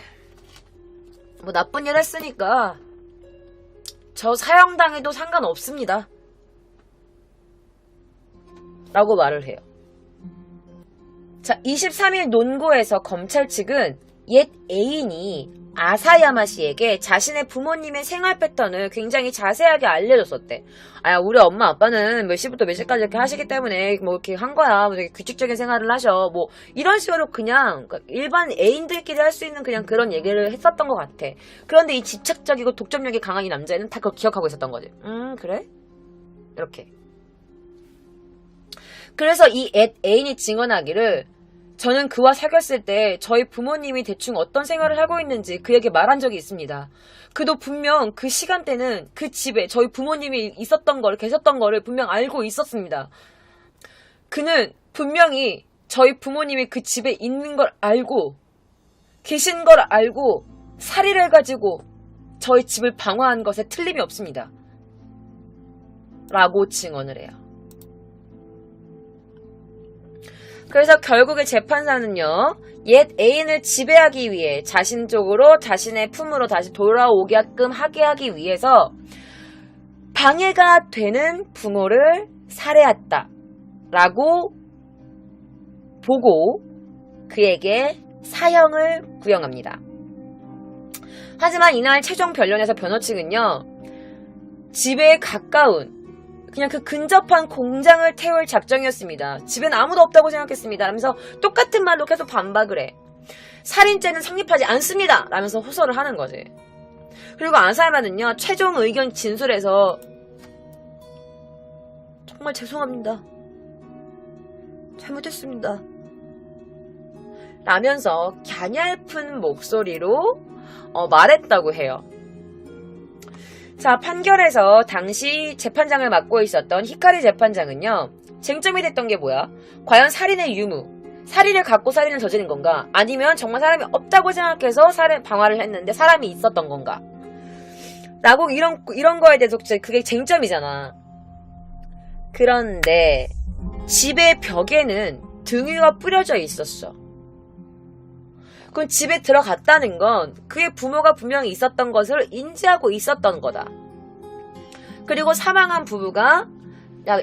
뭐 나쁜 일 했으니까 저 사형당해도 상관없습니다. 라고 말을 해요. 자, 23일 논고에서 검찰 측은 옛 애인이 아사야마 씨에게 자신의 부모님의 생활 패턴을 굉장히 자세하게 알려줬었대. 아, 우리 엄마 아빠는 몇 시부터 몇 시까지 이렇게 하시기 때문에 뭐 이렇게 한 거야. 뭐 되게 규칙적인 생활을 하셔. 뭐 이런 식으로 그냥 일반 애인들끼리 할 수 있는 그냥 그런 얘기를 했었던 것 같아. 그런데 이 집착적이고 독점력이 강한 이 남자애는 다 그걸 기억하고 있었던 거지. 그래? 이렇게. 그래서 이 애인이 증언하기를 저는 그와 사귀었을 때 저희 부모님이 대충 어떤 생활을 하고 있는지 그에게 말한 적이 있습니다. 그도 분명 그 시간대는 그 집에 저희 부모님이 계셨던 거를 분명 알고 있었습니다. 그는 분명히 저희 부모님이 그 집에 있는 걸 알고 계신 걸 알고 사리를 가지고 저희 집을 방화한 것에 틀림이 없습니다. 라고 증언을 해요. 그래서 결국에 재판사는요, 옛 애인을 지배하기 위해 자신 쪽으로 자신의 품으로 다시 돌아오게끔 하기 위해서 방해가 되는 부모를 살해했다 라고 보고 그에게 사형을 구형합니다. 하지만 이날 최종 변론에서 변호 측은요, 집에 가까운 그냥 그 근접한 공장을 태울 작정이었습니다. 집엔 아무도 없다고 생각했습니다. 라면서 똑같은 말로 계속 반박을 해. 살인죄는 성립하지 않습니다. 라면서 호소를 하는 거지. 그리고 아사야마는요, 최종 의견 진술에서 정말 죄송합니다. 잘못했습니다. 라면서 갸냘픈 목소리로 말했다고 해요. 자, 판결에서 당시 재판장을 맡고 있었던 히카리 재판장은요, 쟁점이 됐던 게 뭐야? 과연 살인의 유무, 사리를 갖고 살인을 저지른 건가? 아니면 정말 사람이 없다고 생각해서 살인 방화를 했는데 사람이 있었던 건가? 라고 이런 거에 대해서 그게 쟁점이잖아. 그런데 집의 벽에는 등유가 뿌려져 있었어. 그럼 집에 들어갔다는 건 그의 부모가 분명히 있었던 것을 인지하고 있었던 거다. 그리고 사망한 부부가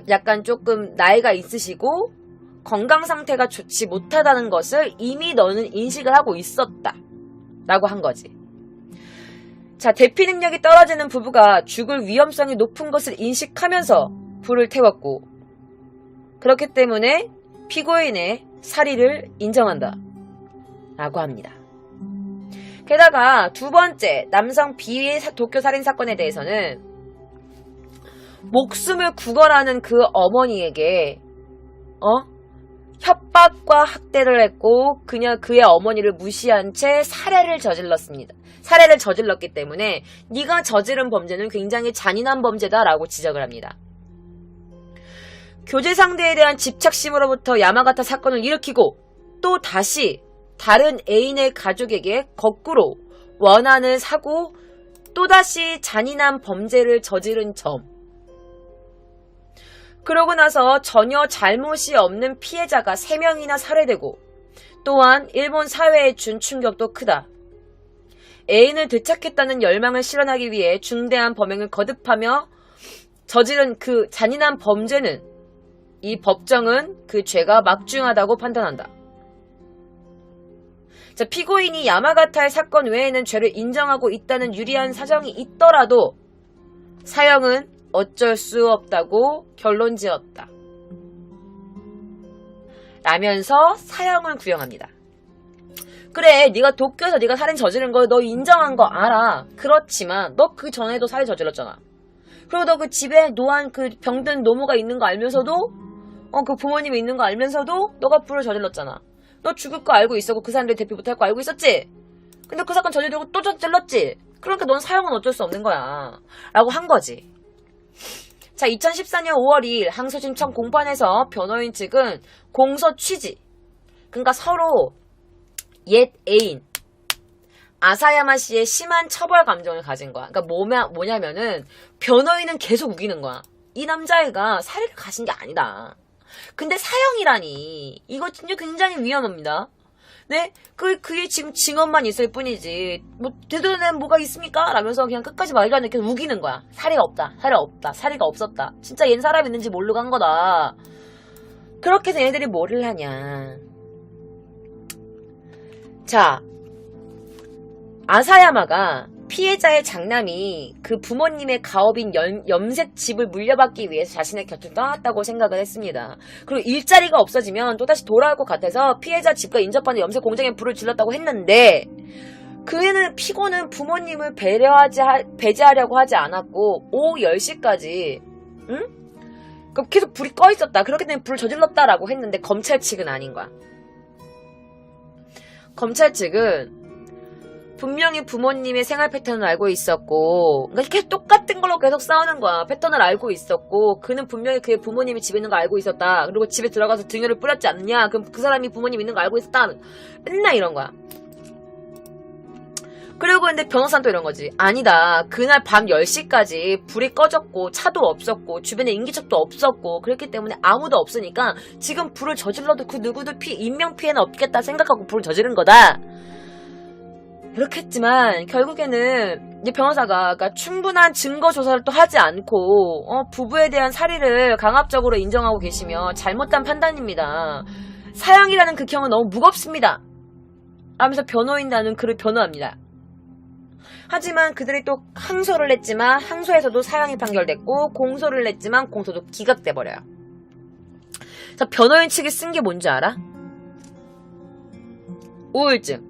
약간 조금 나이가 있으시고 건강 상태가 좋지 못하다는 것을 이미 너는 인식을 하고 있었다 라고 한 거지. 자, 대피 능력이 떨어지는 부부가 죽을 위험성이 높은 것을 인식하면서 불을 태웠고, 그렇기 때문에 피고인의 살인을 인정한다 라고 합니다. 게다가 두 번째 남성 B의 도쿄 살인 사건에 대해서는 목숨을 구걸하는 그 어머니에게 협박과 학대를 했고 그냥 그의 어머니를 무시한 채 살해를 저질렀기 때문에 네가 저지른 범죄는 굉장히 잔인한 범죄다라고 지적을 합니다. 교제 상대에 대한 집착심으로부터 야마가타 사건을 일으키고 또 다시 다른 애인의 가족에게 거꾸로 원한을 사고 또다시 잔인한 범죄를 저지른 점. 그러고 나서 전혀 잘못이 없는 피해자가 3명이나 살해되고 또한 일본 사회에 준 충격도 크다. 애인을 되찾겠다는 열망을 실현하기 위해 중대한 범행을 거듭하며 저지른 그 잔인한 범죄는 이 법정은 그 죄가 막중하다고 판단한다. 자, 피고인이 야마가타의 사건 외에는 죄를 인정하고 있다는 유리한 사정이 있더라도 사형은 어쩔 수 없다고 결론지었다. 라면서 사형을 구형합니다. 그래, 네가 도쿄에서 네가 살인 저지른 거 너 인정한 거 알아. 그렇지만 너 그 전에도 살인 저질렀잖아. 그리고 너 그 집에 노안 그 병든 노모가 있는 거 알면서도 그 부모님이 있는 거 알면서도 너가 불을 저질렀잖아. 너 죽을 거 알고 있었고 그 사람들이 대피 못할 거 알고 있었지? 근데 그 사건 저지르고 또 저질렀지? 그러니까 넌 사형은 어쩔 수 없는 거야. 라고 한 거지. 자, 2014년 5월 2일 항소심청 공판에서 변호인 측은 공소 취지, 그러니까 서로 옛 애인 아사야마 씨의 심한 처벌 감정을 가진 거야. 그러니까 뭐냐면은 변호인은 계속 우기는 거야. 이 남자애가 살해를 가신 게 아니다. 근데 사형이라니. 이거 진짜 굉장히 위험합니다. 네? 그게 지금 증언만 있을 뿐이지. 뭐, 되돌아낸 뭐가 있습니까? 라면서 그냥 끝까지 말도 안 돼. 계속 우기는 거야. 살해가 없다. 살해가 없었다. 진짜 얜 사람 있는지 모르고 한 거다. 그렇게 해서 얘네들이 뭐를 하냐. 자, 아사야마가 피해자의 장남이 그 부모님의 가업인 염색 집을 물려받기 위해서 자신의 곁을 떠났다고 생각을 했습니다. 그리고 일자리가 없어지면 또다시 돌아올 것 같아서 피해자 집과 인접하는 염색 공장에 불을 질렀다고 했는데 피고는 부모님을 배제하려고 하지 않았고 오후 10시까지 계속 불이 꺼 있었다. 그렇기 때문에 불을 저질렀다라고 했는데 검찰 측은 아닌 거야. 검찰 측은 분명히 부모님의 생활 패턴을 알고 있었고, 그러니까 계속 똑같은 걸로 계속 싸우는 거야. 패턴을 알고 있었고, 그는 분명히 그의 부모님이 집에 있는 거 알고 있었다. 그리고 집에 들어가서 등유를 뿌렸지 않느냐? 그럼 그 사람이 부모님 있는 거 알고 있었다. 맨날 이런 거야. 그리고 근데 변호사는 또 이런 거지. 아니다. 그날 밤 10시까지 불이 꺼졌고, 차도 없었고, 주변에 인기척도 없었고, 그렇기 때문에 아무도 없으니까 지금 불을 저질러도 그 누구도 인명피해는 없겠다 생각하고 불을 저지른 거다. 그렇겠지만 결국에는 이제 변호사가 그러니까 충분한 증거 조사를 또 하지 않고 부부에 대한 살인을 강압적으로 인정하고 계시며 잘못된 판단입니다. 사형이라는 극형은 너무 무겁습니다. 하면서 변호인단은 그를 변호합니다. 하지만 그들이 또 항소를 냈지만 항소에서도 사형이 판결됐고 공소를 냈지만 공소도 기각돼 버려요. 자, 변호인 측이 쓴 게 뭔지 알아? 우울증.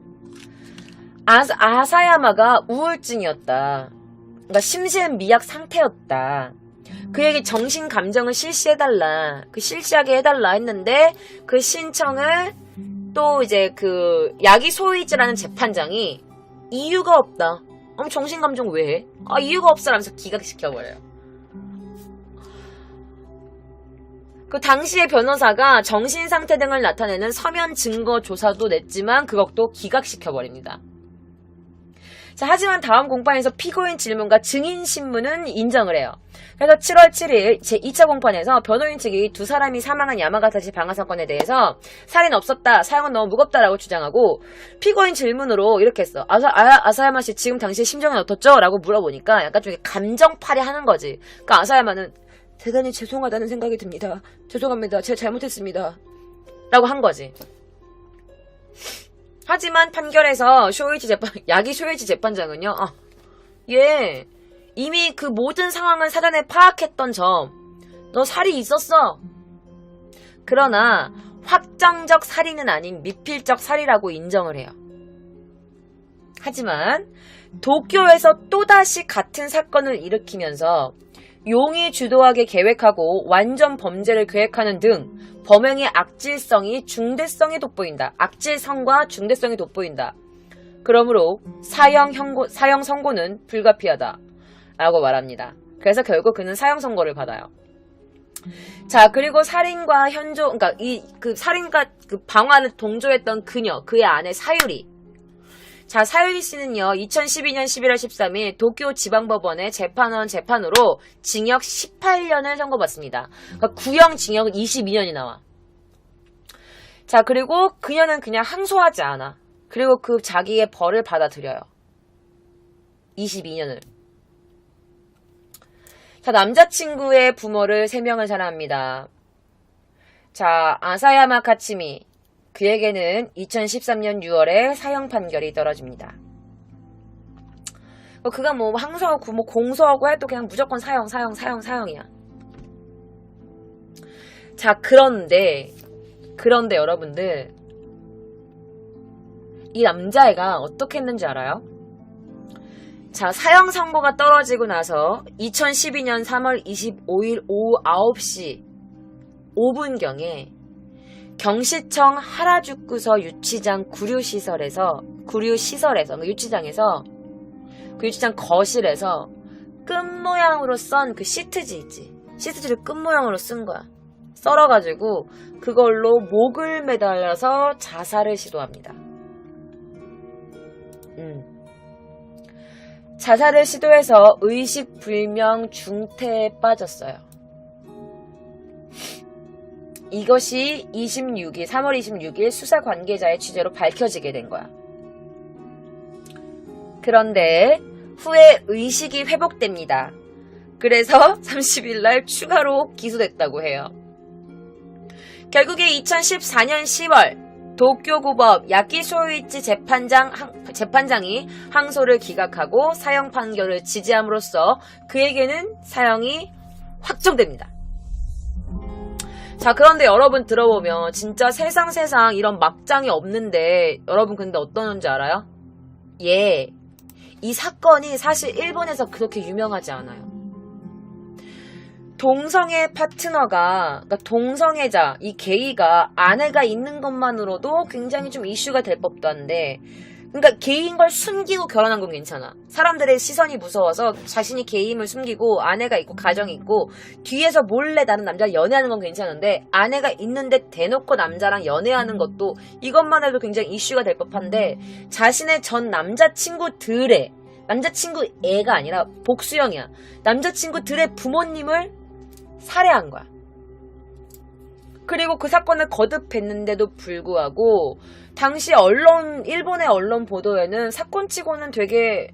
아사야마가 우울증이었다. 그러니까 심신미약 상태였다. 그에게 정신 감정을 실시해달라. 실시하게 해달라 했는데 그 신청을 또 이제 야기 소이즈라는 재판장이 이유가 없다. 정신 감정 왜 해? 이유가 없어라면서 기각시켜버려요. 그 당시의 변호사가 정신 상태 등을 나타내는 서면 증거 조사도 냈지만 그것도 기각시켜버립니다. 자, 하지만 다음 공판에서 피고인 질문과 증인 신문은 인정을 해요. 그래서 7월 7일 제2차 공판에서 변호인 측이 두 사람이 사망한 야마가타시 방화 사건에 대해서 살인 없었다, 사형은 너무 무겁다라고 주장하고 피고인 질문으로 이렇게 했어. 아사야마 씨 지금 당시 심정은 어떻죠? 라고 물어보니까 약간 좀 감정파리 하는 거지. 그러니까 아사야마는 대단히 죄송하다는 생각이 듭니다. 죄송합니다. 제가 잘못했습니다. 라고 한 거지. 하지만 판결에서 야기 쇼이치 재판장은요, 얘 이미 그 모든 상황을 사전에 파악했던 점, 너 살이 있었어. 그러나 확정적 살인은 아닌 미필적 살이라고 인정을 해요. 하지만 도쿄에서 또다시 같은 사건을 일으키면서 용이 주도하게 계획하고 완전 범죄를 계획하는 등 범행의 악질성이 중대성이 돋보인다. 악질성과 중대성이 돋보인다. 그러므로 사형 선고는 불가피하다. 라고 말합니다. 그래서 결국 그는 사형 선고를 받아요. 자, 그리고 살인과 그러니까 살인과 그 방화를 동조했던 그의 아내 사유리. 자, 사유리 씨는요, 2012년 11월 13일 도쿄 지방법원의 재판으로 징역 18년을 선고받습니다. 그러니까 구형 징역은 22년이 나와. 자, 그리고 그녀는 그냥 항소하지 않아. 그리고 그 자기의 벌을 받아들여요. 22년을. 자, 남자친구의 부모를 3명을 사랑합니다. 자, 아사야마 카츠미. 그에게는 2013년 6월에 사형 판결이 떨어집니다. 그가 뭐 항소하고 뭐 공소하고 해도 그냥 무조건 사형이야. 자, 그런데 여러분들, 이 남자애가 어떻게 했는지 알아요? 자, 사형 선고가 떨어지고 나서 2012년 3월 25일 오후 9시 5분경에 경시청 하라주쿠서 유치장 구류시설에서 유치장에서 그 유치장 거실에서 끝모양으로 썬 그 시트지 있지. 시트지를 끝모양으로 쓴 거야. 썰어가지고 그걸로 목을 매달려서 자살을 시도합니다. 자살을 시도해서 의식불명 중태에 빠졌어요. 이것이 3월 26일 수사 관계자의 취재로 밝혀지게 된 거야. 그런데 후에 의식이 회복됩니다. 그래서 30일 날 추가로 기소됐다고 해요. 결국에 2014년 10월 도쿄고법 야키소이치 재판장이 항소를 기각하고 사형 판결을 지지함으로써 그에게는 사형이 확정됩니다. 자, 그런데 여러분 들어보면 진짜 세상 이런 막장이 없는데 여러분 근데 어떠는지 알아요? 이 사건이 사실 일본에서 그렇게 유명하지 않아요. 동성애 파트너가, 그러니까 동성애자, 이 게이가 아내가 있는 것만으로도 굉장히 좀 이슈가 될 법도 한데, 그러니까 게이인 걸 숨기고 결혼한 건 괜찮아. 사람들의 시선이 무서워서 자신이 게이임을 숨기고 아내가 있고 가정이 있고 뒤에서 몰래 다른 남자를 연애하는 건 괜찮은데, 아내가 있는데 대놓고 남자랑 연애하는 것도 이것만 해도 굉장히 이슈가 될 법한데, 자신의 전 남자친구 애가 아니라 복수형이야. 남자친구들의 부모님을 살해한 거야. 그리고 그 사건을 거듭했는데도 불구하고 당시 일본의 언론 보도에는 사건치고는 되게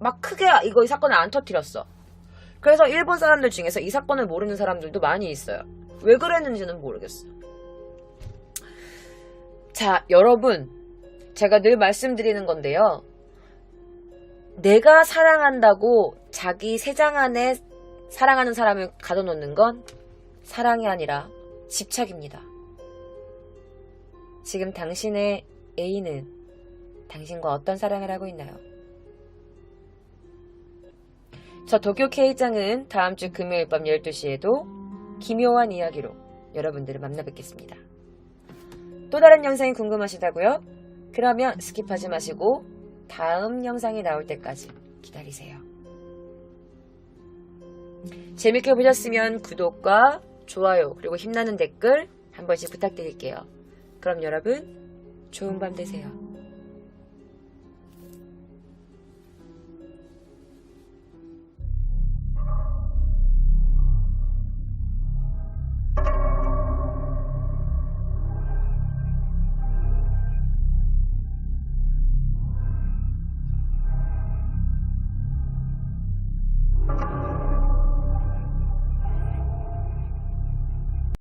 막 크게 이 사건을 안 터뜨렸어. 그래서 일본 사람들 중에서 이 사건을 모르는 사람들도 많이 있어요. 왜 그랬는지는 모르겠어. 자, 여러분, 제가 늘 말씀드리는 건데요. 내가 사랑한다고 자기 세상 안에 사랑하는 사람을 가둬놓는 건 사랑이 아니라 집착입니다. 지금 당신의 애인은 당신과 어떤 사랑을 하고 있나요? 저 도쿄 K장은 다음 주 금요일 밤 12시에도 기묘한 이야기로 여러분들을 만나 뵙겠습니다. 또 다른 영상이 궁금하시다고요? 그러면 스킵하지 마시고 다음 영상이 나올 때까지 기다리세요. 재밌게 보셨으면 구독과 좋아요, 그리고 힘나는 댓글 한 번씩 부탁드릴게요. 그럼 여러분, 좋은 밤 되세요.